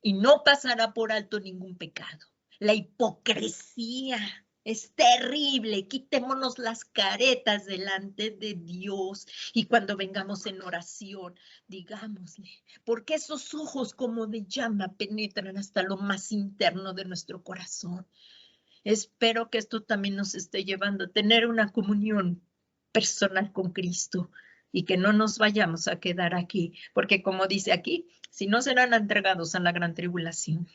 y no pasará por alto ningún pecado. La hipocresía es terrible. Quitémonos las caretas delante de Dios y cuando vengamos en oración, digámosle, porque esos ojos como de llama penetran hasta lo más interno de nuestro corazón. Espero que esto también nos esté llevando a tener una comunión personal con Cristo y que no nos vayamos a quedar aquí, porque como dice aquí, si no serán entregados a la gran tribulación.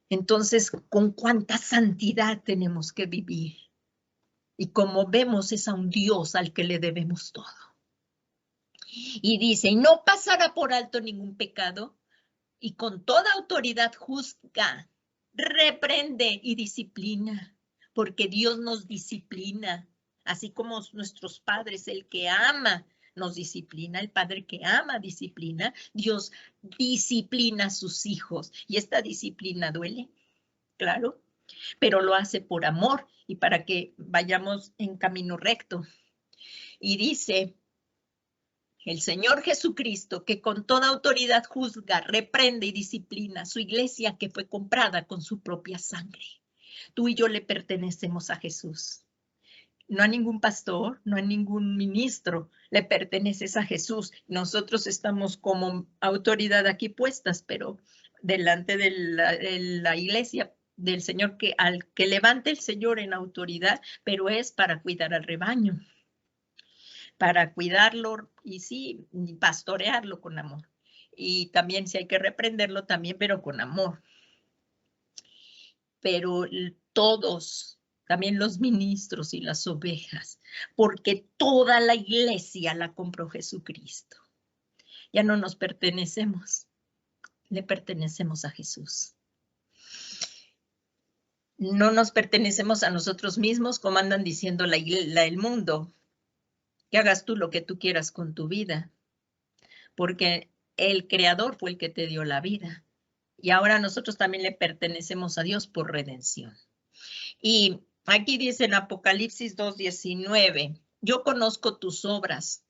Entonces, ¿con cuánta santidad tenemos que vivir? Y como vemos, es a un Dios al que le debemos todo. Y dice, y no pasará por alto ningún pecado, y con toda autoridad juzga, reprende y disciplina, porque Dios nos disciplina, así como nuestros padres, el que ama nos disciplina, el padre que ama disciplina, Dios disciplina a sus hijos. Y esta disciplina duele, claro, pero lo hace por amor y para que vayamos en camino recto. Y dice el Señor Jesucristo, que con toda autoridad juzga, reprende y disciplina a su iglesia que fue comprada con su propia sangre. Tú y yo le pertenecemos a Jesús. No a ningún pastor, no a ningún ministro, le perteneces a Jesús. Nosotros estamos como autoridad aquí puestas, pero delante de la iglesia del Señor, al que levante el Señor en autoridad, pero es para cuidar al rebaño, para cuidarlo y sí, pastorearlo con amor. Y también si hay que reprenderlo también, pero con amor. Pero todos, también los ministros y las ovejas, porque toda la iglesia la compró Jesucristo. Ya no nos pertenecemos, le pertenecemos a Jesús. No nos pertenecemos a nosotros mismos, como andan diciendo el mundo, que hagas tú lo que tú quieras con tu vida, porque el Creador fue el que te dio la vida. Y ahora nosotros también le pertenecemos a Dios por redención. Y aquí dice en Apocalipsis 2:19, yo conozco tus obras.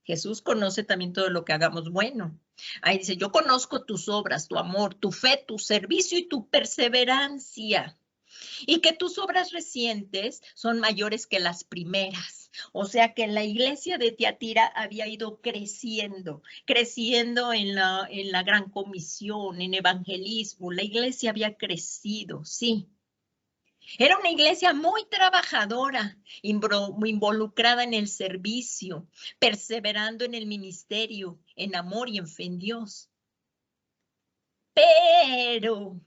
Jesús conoce también todo lo que hagamos bueno. Ahí dice, yo conozco tus obras, tu amor, tu fe, tu servicio y tu perseverancia. Y que tus obras recientes son mayores que las primeras. O sea que la iglesia de Tiatira había ido creciendo en la gran comisión, en evangelismo. La iglesia había crecido, sí. Era una iglesia muy trabajadora, involucrada en el servicio, perseverando en el ministerio, en amor y en fe en Dios. Pero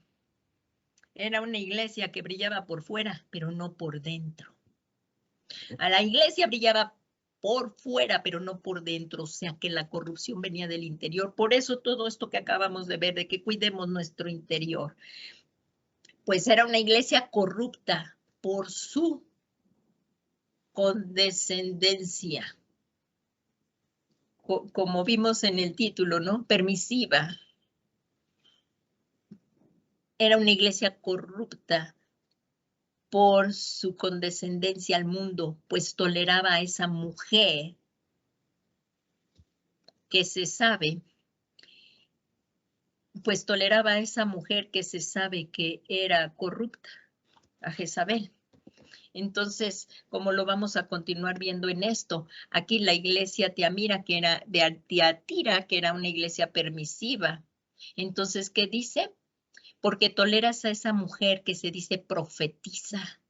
era una iglesia que brillaba por fuera, pero no por dentro. A la iglesia brillaba por fuera, pero no por dentro, o sea que la corrupción venía del interior. Por eso todo esto que acabamos de ver, de que cuidemos nuestro interior. Pues era una iglesia corrupta por su condescendencia, como vimos en el título, ¿no? Permisiva. Era una iglesia corrupta por su condescendencia al mundo, pues toleraba a esa mujer que se sabe, pues toleraba a esa mujer que se sabe que era corrupta, a Jezabel. Entonces, como lo vamos a continuar viendo en esto, aquí la iglesia Tiatira, que era de Tiatira, que era una iglesia permisiva. Entonces, ¿qué dice? Porque toleras a esa mujer que se dice profetiza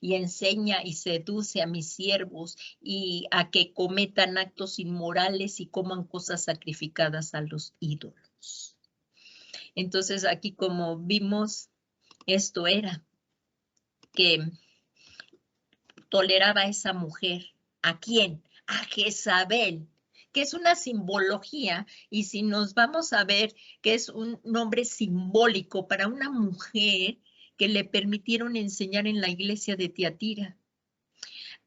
y enseña y seduce a mis siervos y a que cometan actos inmorales y coman cosas sacrificadas a los ídolos. Entonces, aquí como vimos, esto era que toleraba a esa mujer. ¿A quién? A Jezabel, que es una simbología, y si nos vamos a ver que es un nombre simbólico para una mujer que le permitieron enseñar en la iglesia de Tiatira,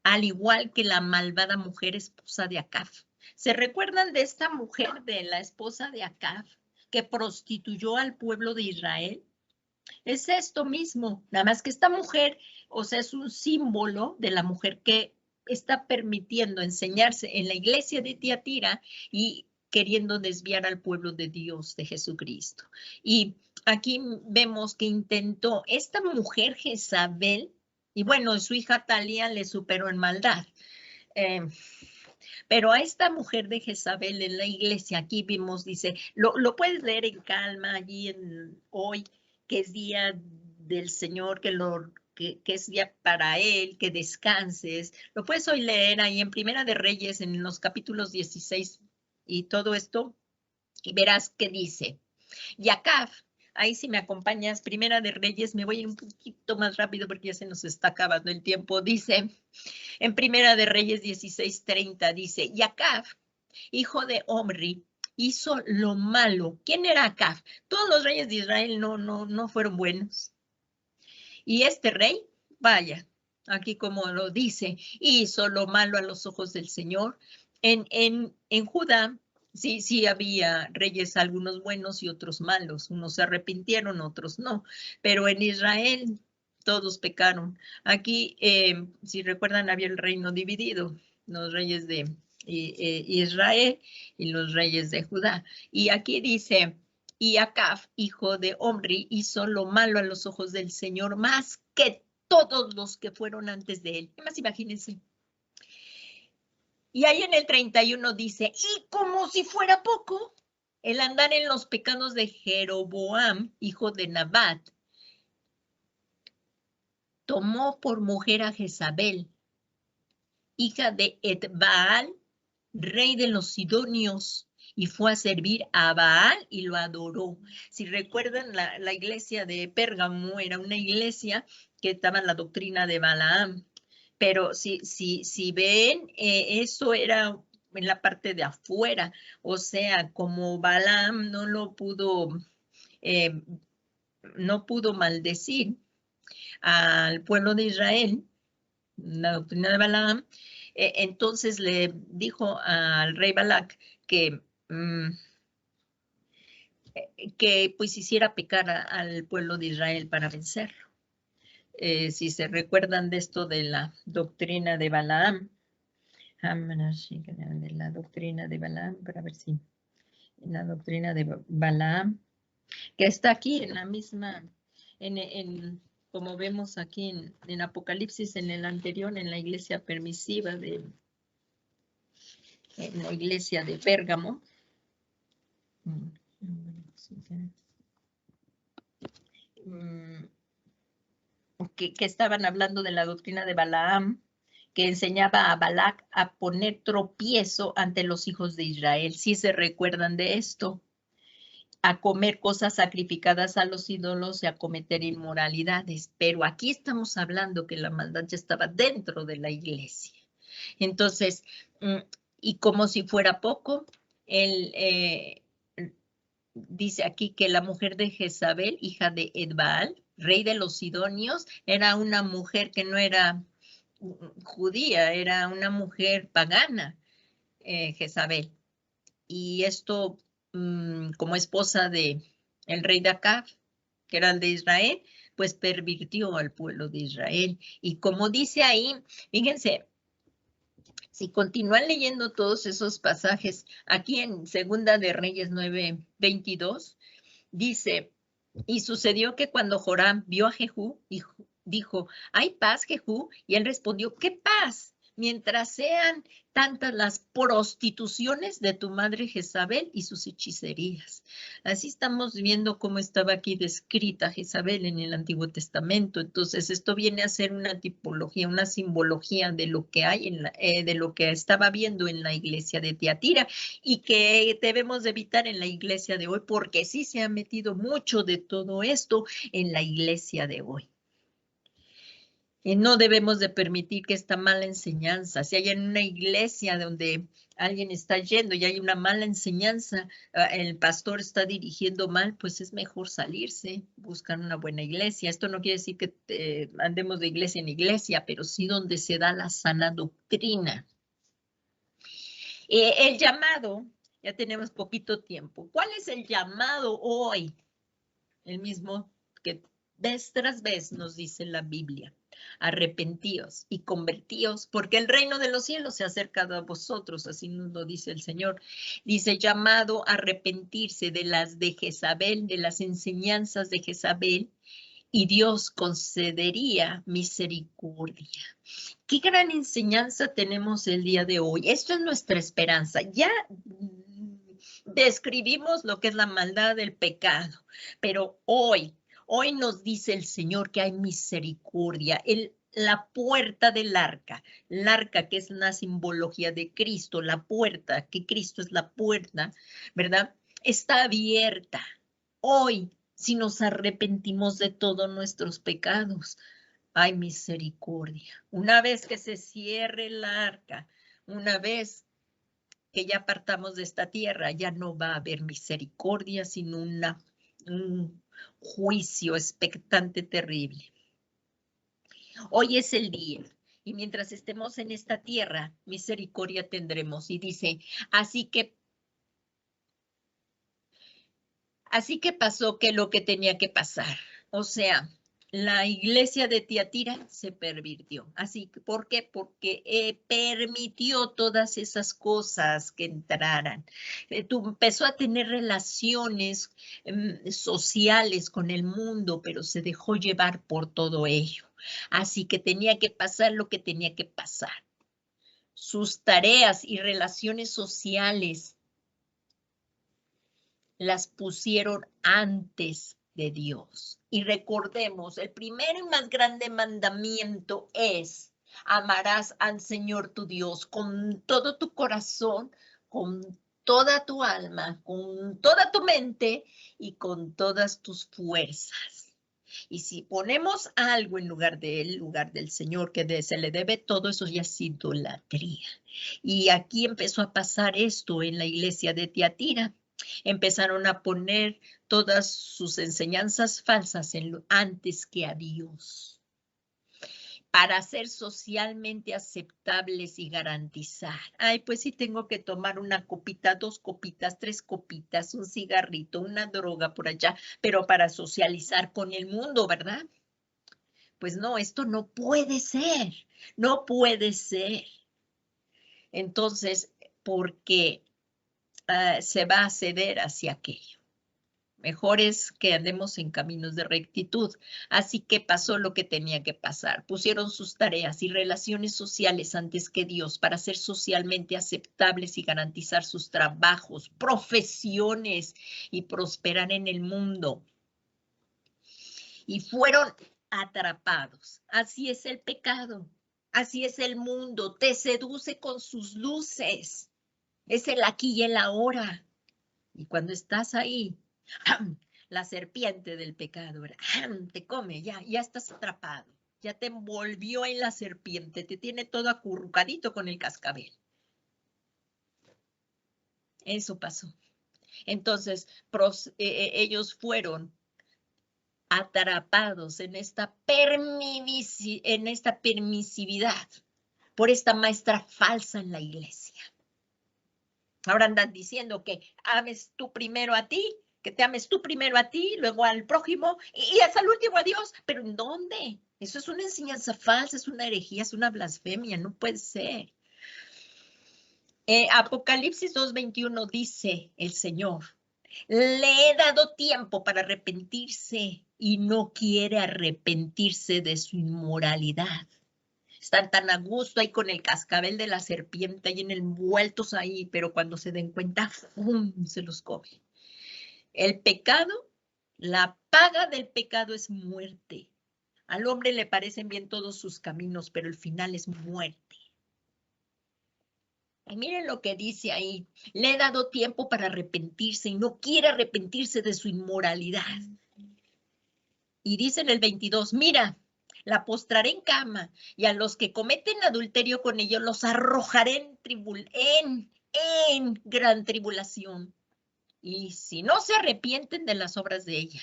al igual que la malvada mujer esposa de Acab. ¿Se recuerdan de esta mujer, de la esposa de Acab, que prostituyó al pueblo de Israel? Es esto mismo, nada más que esta mujer, o sea, es un símbolo de la mujer que está permitiendo enseñarse en la iglesia de Tiatira y queriendo desviar al pueblo de Dios, de Jesucristo. Y aquí vemos que intentó esta mujer Jezabel, y bueno, su hija Talía le superó en maldad. Pero a esta mujer de Jezabel en la iglesia, aquí vimos, dice, lo puedes leer en calma allí hoy, que es día del Señor, que es día para Él, que descanses. Lo puedes hoy leer ahí en Primera de Reyes, en los capítulos 16 y todo esto, y verás qué dice. Y Acab, ahí si me acompañas, Primera de Reyes, me voy a ir un poquito más rápido porque ya se nos está acabando el tiempo. Dice, en Primera de Reyes 16:30, dice, y Acab, hijo de Omri, hizo lo malo. ¿Quién era Acab? Todos los reyes de Israel no fueron buenos. Y este rey, vaya, aquí como lo dice, hizo lo malo a los ojos del Señor. En Judá, sí había reyes, algunos buenos y otros malos. Unos se arrepintieron, otros no. Pero en Israel todos pecaron. Aquí, si recuerdan, había el reino dividido, los reyes de Israel y los reyes de Judá. Y aquí dice, y Acab, hijo de Omri, hizo lo malo a los ojos del Señor más que todos los que fueron antes de él. Más imagínense. Y ahí en el 31 dice, y como si fuera poco, el andar en los pecados de Jeroboam, hijo de Nabat, tomó por mujer a Jezabel, hija de Etbaal, rey de los sidonios, y fue a servir a Baal y lo adoró. Si recuerdan, la iglesia de Pérgamo era una iglesia que estaba en la doctrina de Balaam, pero si ven, eso era en la parte de afuera, o sea, como Balaam no pudo maldecir al pueblo de Israel, la doctrina de Balaam, entonces le dijo al rey Balac que pues hiciera pecar al pueblo de Israel para vencerlo. Si se recuerdan de esto de la doctrina de Balaam, de la doctrina de Balaam, para ver si en la doctrina de Balaam, que está aquí en la misma, como vemos aquí en Apocalipsis, en el anterior, en la iglesia permisiva en la iglesia de Pérgamo. Que estaban hablando de la doctrina de Balaam, que enseñaba a Balac a poner tropiezo ante los hijos de Israel. ¿Sí se recuerdan de esto? A comer cosas sacrificadas a los ídolos y a cometer inmoralidades. Pero aquí estamos hablando que la maldad ya estaba dentro de la iglesia. Entonces, y como si fuera poco, él dice aquí que la mujer de Jezabel, hija de Etbaal, rey de los sidonios, era una mujer que no era judía, era una mujer pagana, Jezabel. Y esto, como esposa de el rey de Acab, que era el de Israel, pues pervirtió al pueblo de Israel. Y como dice ahí, fíjense, si continúan leyendo todos esos pasajes, aquí en Segunda de Reyes 9:22, dice, y sucedió que cuando Joram vio a Jehú, dijo, ¿hay paz, Jehú? Y él respondió, ¿qué paz? Mientras sean tantas las prostituciones de tu madre Jezabel y sus hechicerías. Así estamos viendo cómo estaba aquí descrita Jezabel en el Antiguo Testamento. Entonces, esto viene a ser una tipología, una simbología de lo que hay de lo que estaba viendo en la iglesia de Tiatira y que debemos de evitar en la iglesia de hoy, porque sí se ha metido mucho de todo esto en la iglesia de hoy. Y no debemos de permitir que esta mala enseñanza, si hay en una iglesia donde alguien está yendo y hay una mala enseñanza, el pastor está dirigiendo mal, pues es mejor salirse, buscar una buena iglesia. Esto no quiere decir que andemos de iglesia en iglesia, pero sí donde se da la sana doctrina. El llamado, ya tenemos poquito tiempo. ¿Cuál es el llamado hoy? El mismo que vez tras vez nos dice la Biblia. Arrepentíos y convertíos, porque el reino de los cielos se ha acercado a vosotros, así nos lo dice el Señor. Dice, llamado a arrepentirse de las de Jezabel, de las enseñanzas de Jezabel, y Dios concedería misericordia. Qué gran enseñanza tenemos el día de hoy. Esto es nuestra esperanza. Ya describimos lo que es la maldad del pecado, pero hoy nos dice el Señor que hay misericordia. La puerta del arca, el arca que es una simbología de Cristo, la puerta, que Cristo es la puerta, ¿verdad? Está abierta. Hoy, si nos arrepentimos de todos nuestros pecados, hay misericordia. Una vez que se cierre el arca, una vez que ya partamos de esta tierra, ya no va a haber misericordia, sino un juicio expectante terrible. Hoy es el día, y mientras estemos en esta tierra, misericordia tendremos. Y dice, así que pasó que lo que tenía que pasar. O sea, la iglesia de Tiatira se pervirtió. Así que, ¿por qué? Porque permitió todas esas cosas que entraran. Empezó a tener relaciones sociales con el mundo, pero se dejó llevar por todo ello. Así que tenía que pasar lo que tenía que pasar. Sus tareas y relaciones sociales las pusieron antes de Dios. Y recordemos, el primer y más grande mandamiento es: amarás al Señor tu Dios con todo tu corazón, con toda tu alma, con toda tu mente y con todas tus fuerzas. Y si ponemos algo en lugar del Señor, que se le debe todo, eso ya es idolatría. Y aquí empezó a pasar esto en la iglesia de Tiatira. Empezaron a poner todas sus enseñanzas falsas antes que a Dios, para ser socialmente aceptables y garantizar. Ay, pues sí tengo que tomar una copita, 2 copitas, 3 copitas, un cigarrito, una droga por allá, pero para socializar con el mundo, ¿verdad? Pues no, esto no puede ser, no puede ser. Entonces, porque se va a ceder hacia aquello. Mejor es que andemos en caminos de rectitud. Así que pasó lo que tenía que pasar. Pusieron sus tareas y relaciones sociales antes que Dios para ser socialmente aceptables y garantizar sus trabajos, profesiones y prosperar en el mundo. Y fueron atrapados. Así es el pecado. Así es el mundo. Te seduce con sus luces. Es el aquí y el ahora. Y cuando estás ahí, la serpiente del pecado, te come, ya estás atrapado, ya te envolvió en la serpiente, te tiene todo acurrucadito con el cascabel. Eso pasó. Entonces, ellos fueron atrapados en esta permisividad por esta maestra falsa en la iglesia. Ahora andan diciendo que ames tú primero a ti, que te ames tú primero a ti, luego al prójimo y hasta el último a Dios. ¿Pero en dónde? Eso es una enseñanza falsa, es una herejía, es una blasfemia, no puede ser. Apocalipsis 2:21 dice el Señor: le he dado tiempo para arrepentirse y no quiere arrepentirse de su inmoralidad. Están tan a gusto ahí con el cascabel de la serpiente ahí envueltos ahí, pero cuando se den cuenta, ¡fum!, se los come. El pecado, la paga del pecado es muerte. Al hombre le parecen bien todos sus caminos, pero el final es muerte. Y miren lo que dice ahí. Le he dado tiempo para arrepentirse y no quiere arrepentirse de su inmoralidad. Y dice en el 22, mira, la postraré en cama y a los que cometen adulterio con ellos los arrojaré en gran tribulación. Y si no se arrepienten de las obras de ella,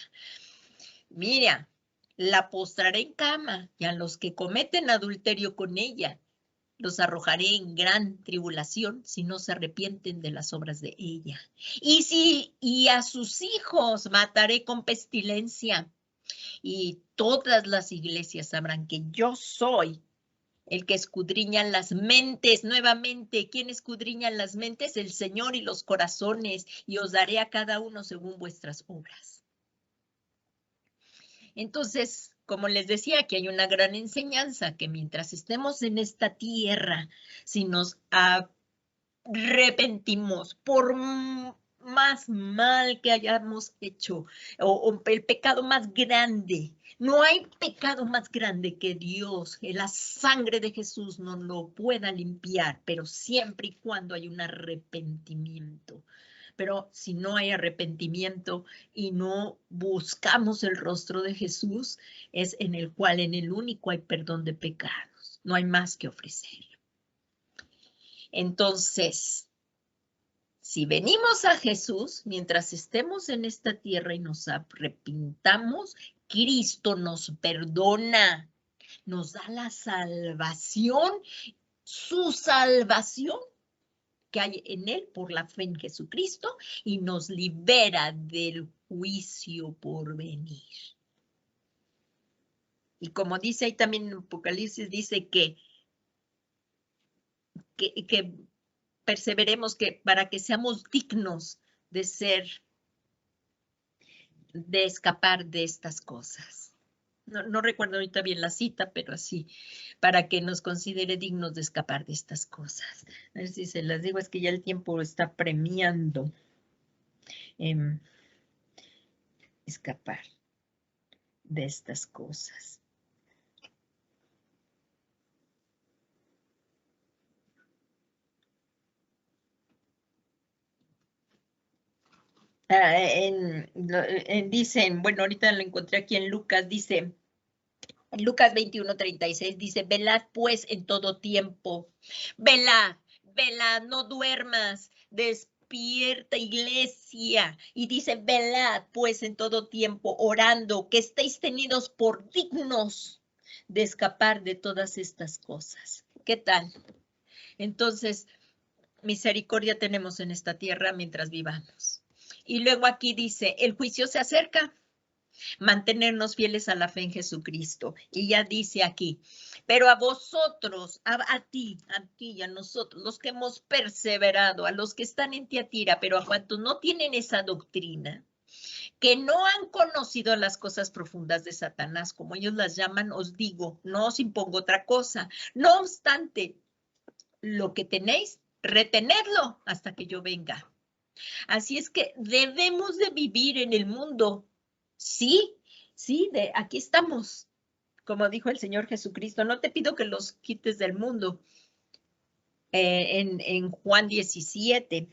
mira, la postraré en cama y a los que cometen adulterio con ella los arrojaré en gran tribulación si no se arrepienten de las obras de ella. Y a sus hijos mataré con pestilencia. Y todas las iglesias sabrán que yo soy el que escudriña las mentes. Nuevamente, ¿quién escudriña las mentes? El Señor y los corazones, y os daré a cada uno según vuestras obras. Entonces, como les decía, aquí hay una gran enseñanza, que mientras estemos en esta tierra, si nos arrepentimos por más mal que hayamos hecho, o el pecado más grande, no hay pecado más grande que Dios, la sangre de Jesús no lo pueda limpiar, pero siempre y cuando hay un arrepentimiento. Pero si no hay arrepentimiento y no buscamos el rostro de Jesús, es en el único hay perdón de pecados. No hay más que ofrecer. Entonces, si venimos a Jesús, mientras estemos en esta tierra y nos arrepintamos, Cristo nos perdona, nos da la salvación, su salvación que hay en Él por la fe en Jesucristo, y nos libera del juicio por venir. Y como dice ahí también en Apocalipsis, dice que perseveremos, que para que seamos dignos de escapar de estas cosas. No recuerdo ahorita bien la cita, pero así, para que nos considere dignos de escapar de estas cosas. A ver si se las digo, es que ya el tiempo está premiando escapar de estas cosas. Dicen, bueno, ahorita lo encontré aquí en Lucas, dice, en Lucas 21:36, dice, velad pues en todo tiempo, velad, no duermas, despierta iglesia, y dice, velad pues en todo tiempo, orando, que estéis tenidos por dignos de escapar de todas estas cosas. ¿Qué tal? Entonces, misericordia tenemos en esta tierra mientras vivamos. Y luego aquí dice, el juicio se acerca, mantenernos fieles a la fe en Jesucristo. Y ya dice aquí, pero a vosotros, a ti y a nosotros, los que hemos perseverado, a los que están en Tiatira, pero a cuantos no tienen esa doctrina, que no han conocido las cosas profundas de Satanás, como ellos las llaman, os digo, no os impongo otra cosa. No obstante, lo que tenéis, retenedlo hasta que yo venga. Así es que debemos de vivir en el mundo. Sí, aquí estamos. Como dijo el Señor Jesucristo, no te pido que los quites del mundo. En Juan 17.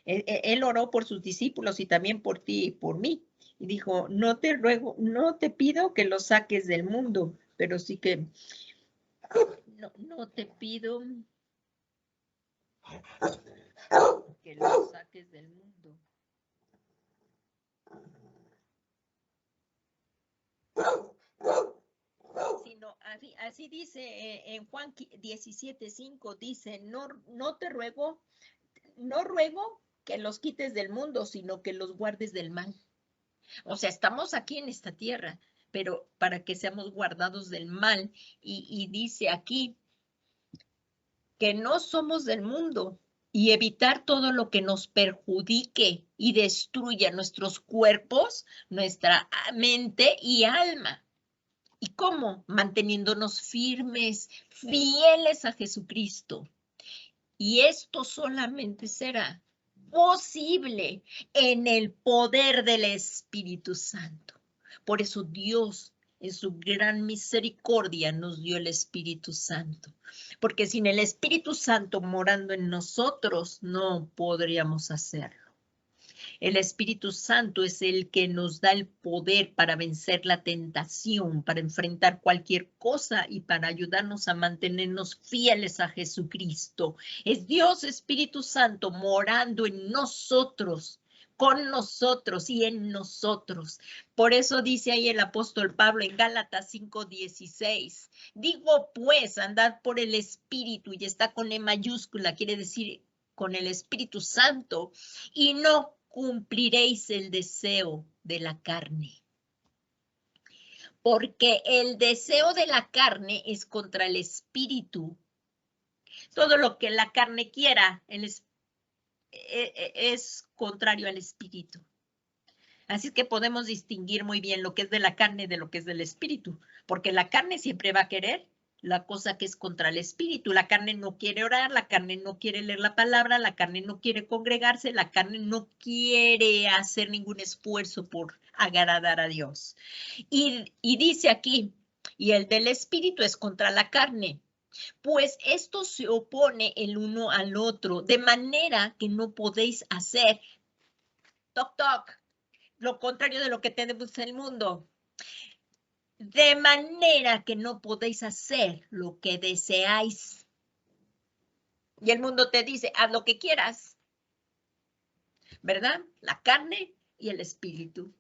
Él oró por sus discípulos y también por ti y por mí. Y dijo, no te pido que los saques del mundo, pero sí que no te pido que los saques del mundo. Sino, así dice en Juan 17:5, dice, no ruego que los quites del mundo, sino que los guardes del mal. O sea, estamos aquí en esta tierra, pero para que seamos guardados del mal. Y dice aquí que no somos del mundo, y evitar todo lo que nos perjudique y destruya nuestros cuerpos, nuestra mente y alma. ¿Y cómo? Manteniéndonos firmes, fieles a Jesucristo. Y esto solamente será posible en el poder del Espíritu Santo. Por eso Dios, en su gran misericordia, nos dio el Espíritu Santo. Porque sin el Espíritu Santo morando en nosotros, no podríamos hacerlo. El Espíritu Santo es el que nos da el poder para vencer la tentación, para enfrentar cualquier cosa y para ayudarnos a mantenernos fieles a Jesucristo. Es Dios Espíritu Santo morando en nosotros, con nosotros y en nosotros. Por eso dice ahí el apóstol Pablo en Gálatas 5:16. Digo pues, andad por el Espíritu, y está con E mayúscula, quiere decir con el Espíritu Santo, y no cumpliréis el deseo de la carne. Porque el deseo de la carne es contra el espíritu. Todo lo que la carne quiera es contrario al espíritu. Así es que podemos distinguir muy bien lo que es de la carne de lo que es del espíritu, porque la carne siempre va a querer la cosa que es contra el espíritu. La carne no quiere orar, la carne no quiere leer la palabra, la carne no quiere congregarse, la carne no quiere hacer ningún esfuerzo por agradar a Dios. Y dice aquí, y el del espíritu es contra la carne, pues esto se opone el uno al otro, de manera que no podéis hacer, toc, toc, lo contrario de lo que tenemos en el mundo. De manera que no podéis hacer lo que deseáis. Y el mundo te dice, haz lo que quieras, ¿verdad? La carne y el espíritu.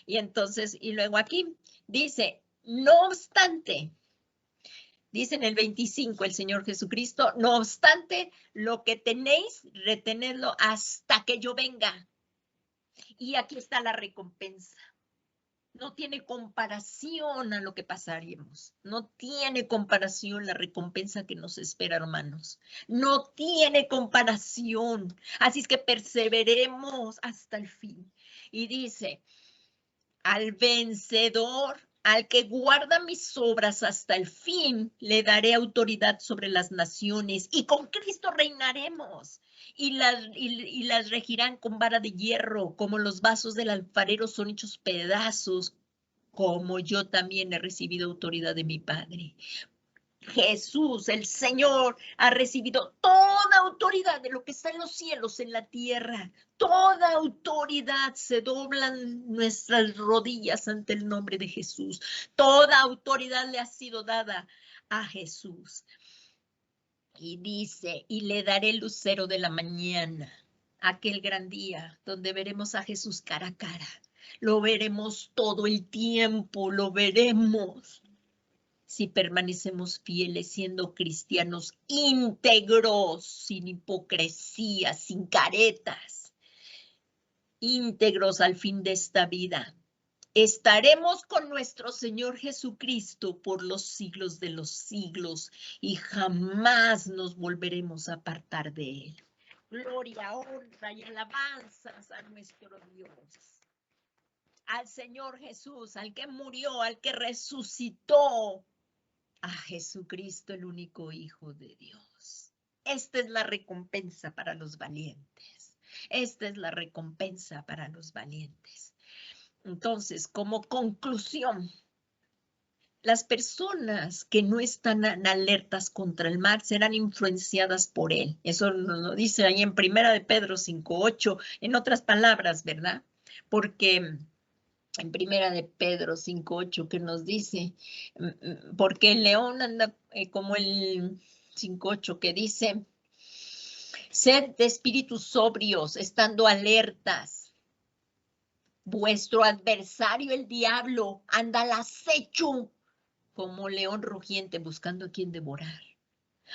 Y entonces, y luego aquí dice, no obstante, dice en el 25 el Señor Jesucristo, no obstante, lo que tenéis, retenedlo hasta que yo venga. Y aquí está la recompensa. No tiene comparación a lo que pasaríamos. No tiene comparación la recompensa que nos espera, hermanos. No tiene comparación. Así es que perseveremos hasta el fin. Y dice, al vencedor, al que guarda mis obras hasta el fin, le daré autoridad sobre las naciones y con Cristo reinaremos. Y las regirán con vara de hierro, como los vasos del alfarero son hechos pedazos, como yo también he recibido autoridad de mi Padre. Jesús, el Señor, ha recibido toda autoridad de lo que está en los cielos, en la tierra. Toda autoridad, se doblan nuestras rodillas ante el nombre de Jesús. Toda autoridad le ha sido dada a Jesús. Y dice, y le daré el lucero de la mañana, aquel gran día donde veremos a Jesús cara a cara. Lo veremos todo el tiempo, lo veremos. Si permanecemos fieles siendo cristianos íntegros, sin hipocresía, sin caretas, íntegros al fin de esta vida, estaremos con nuestro Señor Jesucristo por los siglos de los siglos y jamás nos volveremos a apartar de Él. Gloria, honra y alabanzas a nuestro Dios, al Señor Jesús, al que murió, al que resucitó, a Jesucristo, el único Hijo de Dios. Esta es la recompensa para los valientes. Esta es la recompensa para los valientes. Entonces, como conclusión, las personas que no están alertas contra el mal serán influenciadas por él. Eso lo dice ahí en 1 Pedro 5:8, en otras palabras, ¿verdad? Porque en 1 Pedro 5:8 que nos dice, porque el león anda como el 5:8 que dice, sed de espíritus sobrios, estando alertas. Vuestro adversario, el diablo, anda al acecho como león rugiente buscando a quien devorar.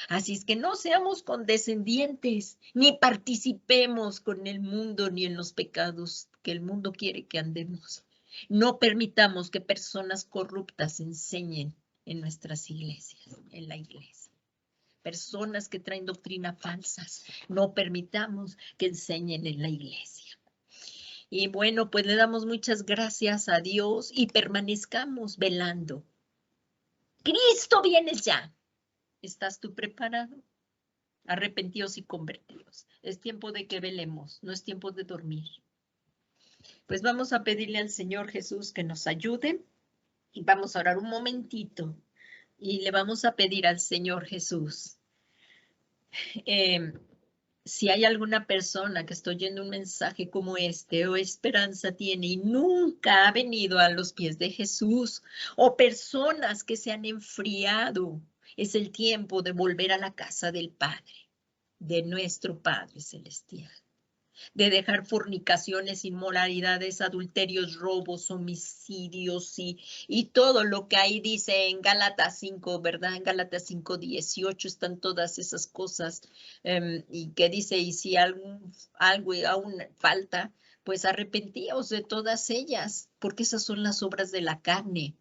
Así es que no seamos condescendientes, ni participemos con el mundo ni en los pecados que el mundo quiere que andemos. No permitamos que personas corruptas enseñen en nuestras iglesias, en la iglesia. personas que traen doctrina falsas. No permitamos que enseñen en la iglesia. Y bueno, pues le damos muchas gracias a Dios y permanezcamos velando. Cristo viene ya. ¿Estás tú preparado? Arrepentidos y convertidos. Es tiempo de que velemos, no es tiempo de dormir. Pues vamos a pedirle al Señor Jesús que nos ayude y vamos a orar un momentito y le vamos a pedir al Señor Jesús. Si hay alguna persona que está oyendo un mensaje como este o esperanza tiene y nunca ha venido a los pies de Jesús, o personas que se han enfriado, es el tiempo de volver a la casa del Padre, de nuestro Padre Celestial, de dejar fornicaciones, inmoralidades, adulterios, robos, homicidios y todo lo que ahí dice en Gálatas 5, ¿verdad? En Gálatas 5:18 están todas esas cosas y que dice, y si algo aún falta, pues arrepentíos de todas ellas, porque esas son las obras de la carne.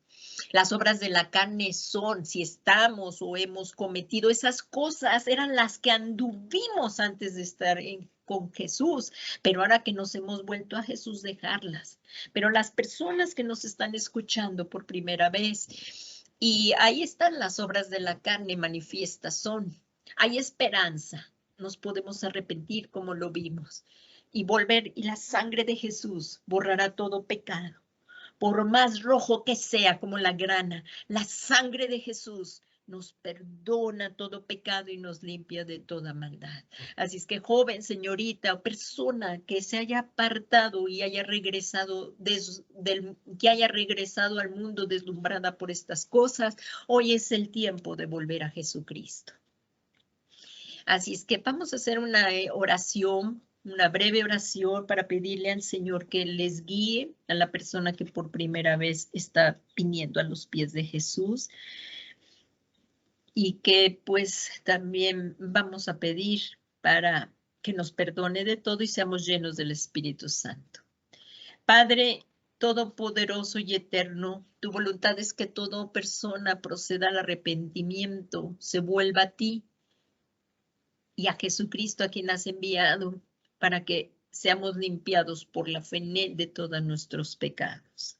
Las obras de la carne son, si estamos o hemos cometido esas cosas, eran las que anduvimos antes de estar con Jesús, pero ahora que nos hemos vuelto a Jesús, dejarlas. Pero las personas que nos están escuchando por primera vez, y ahí están las obras de la carne manifiestas, son, hay esperanza, nos podemos arrepentir como lo vimos y volver, y la sangre de Jesús borrará todo pecado. Por más rojo que sea como la grana, la sangre de Jesús nos perdona todo pecado y nos limpia de toda maldad. Así es que joven, señorita o persona que se haya apartado y haya regresado, que haya regresado al mundo deslumbrada por estas cosas, hoy es el tiempo de volver a Jesucristo. Así es que vamos a hacer una oración, una breve oración para pedirle al Señor que les guíe a la persona que por primera vez está viniendo a los pies de Jesús. Y que pues también vamos a pedir para que nos perdone de todo y seamos llenos del Espíritu Santo. Padre todopoderoso y eterno, tu voluntad es que toda persona proceda al arrepentimiento, se vuelva a ti y a Jesucristo a quien has enviado para que seamos limpiados por la fe en él de todos nuestros pecados.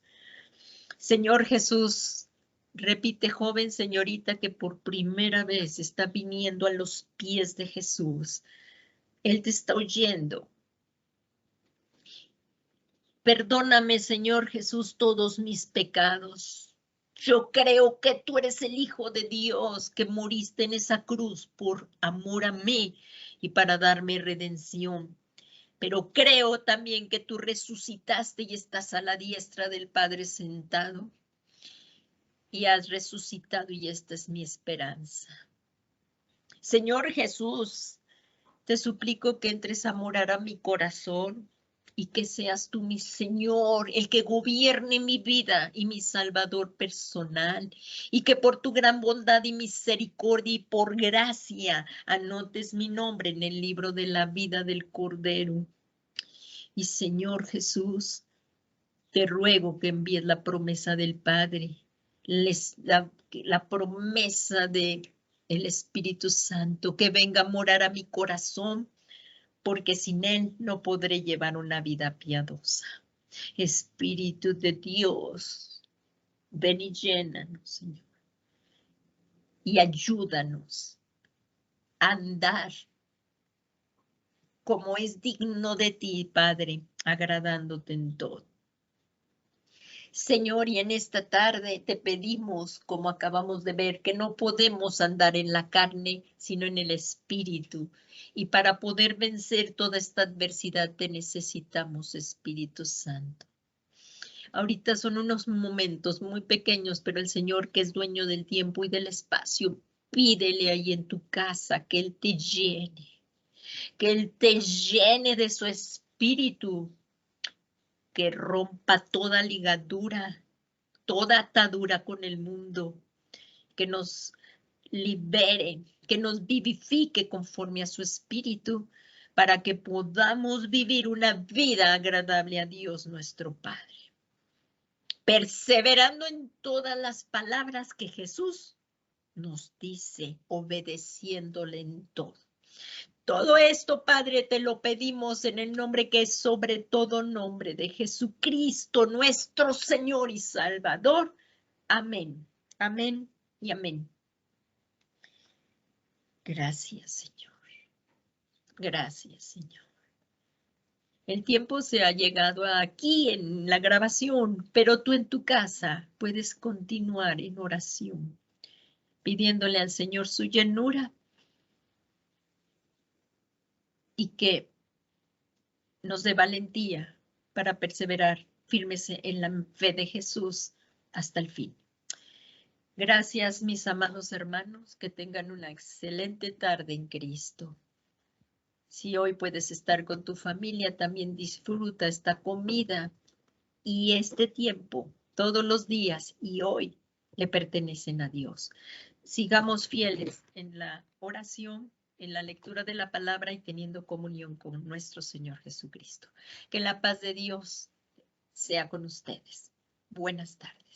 Señor Jesús, repite, joven, señorita, que por primera vez está viniendo a los pies de Jesús. Él te está oyendo. Perdóname, Señor Jesús, todos mis pecados. Yo creo que tú eres el Hijo de Dios, que moriste en esa cruz por amor a mí y para darme redención. Pero creo también que tú resucitaste y estás a la diestra del Padre sentado. Y has resucitado y esta es mi esperanza. Señor Jesús, te suplico que entres a morar a mi corazón y que seas tú mi Señor, el que gobierne mi vida y mi Salvador personal, y que por tu gran bondad y misericordia y por gracia anotes mi nombre en el libro de la vida del Cordero. Y Señor Jesús, te ruego que envíes la promesa del Padre, la promesa del Espíritu Santo, que venga a morar a mi corazón, porque sin él no podré llevar una vida piadosa. Espíritu de Dios, ven y llénanos, Señor, y ayúdanos a andar como es digno de ti, Padre, agradándote en todo. Señor, y en esta tarde te pedimos, como acabamos de ver, que no podemos andar en la carne, sino en el Espíritu. Y para poder vencer toda esta adversidad te necesitamos, Espíritu Santo. Ahorita son unos momentos muy pequeños, pero el Señor, que es dueño del tiempo y del espacio, pídele ahí en tu casa que Él te llene de su Espíritu, que rompa toda ligadura, toda atadura con el mundo, que nos libere, que nos vivifique conforme a su Espíritu, para que podamos vivir una vida agradable a Dios nuestro Padre, perseverando en todas las palabras que Jesús nos dice, obedeciéndole en todo. Todo esto, Padre, te lo pedimos en el nombre que es sobre todo nombre de Jesucristo, nuestro Señor y Salvador. Amén, amén y amén. Gracias, Señor. Gracias, Señor. El tiempo se ha llegado aquí en la grabación, pero tú en tu casa puedes continuar en oración, pidiéndole al Señor su llenura y que nos dé valentía para perseverar firmes en la fe de Jesús hasta el fin. Gracias, mis amados hermanos, que tengan una excelente tarde en Cristo. Si hoy puedes estar con tu familia, también disfruta esta comida y este tiempo todos los días y hoy le pertenecen a Dios. Sigamos fieles en la oración, en la lectura de la palabra y teniendo comunión con nuestro Señor Jesucristo. Que la paz de Dios sea con ustedes. Buenas tardes.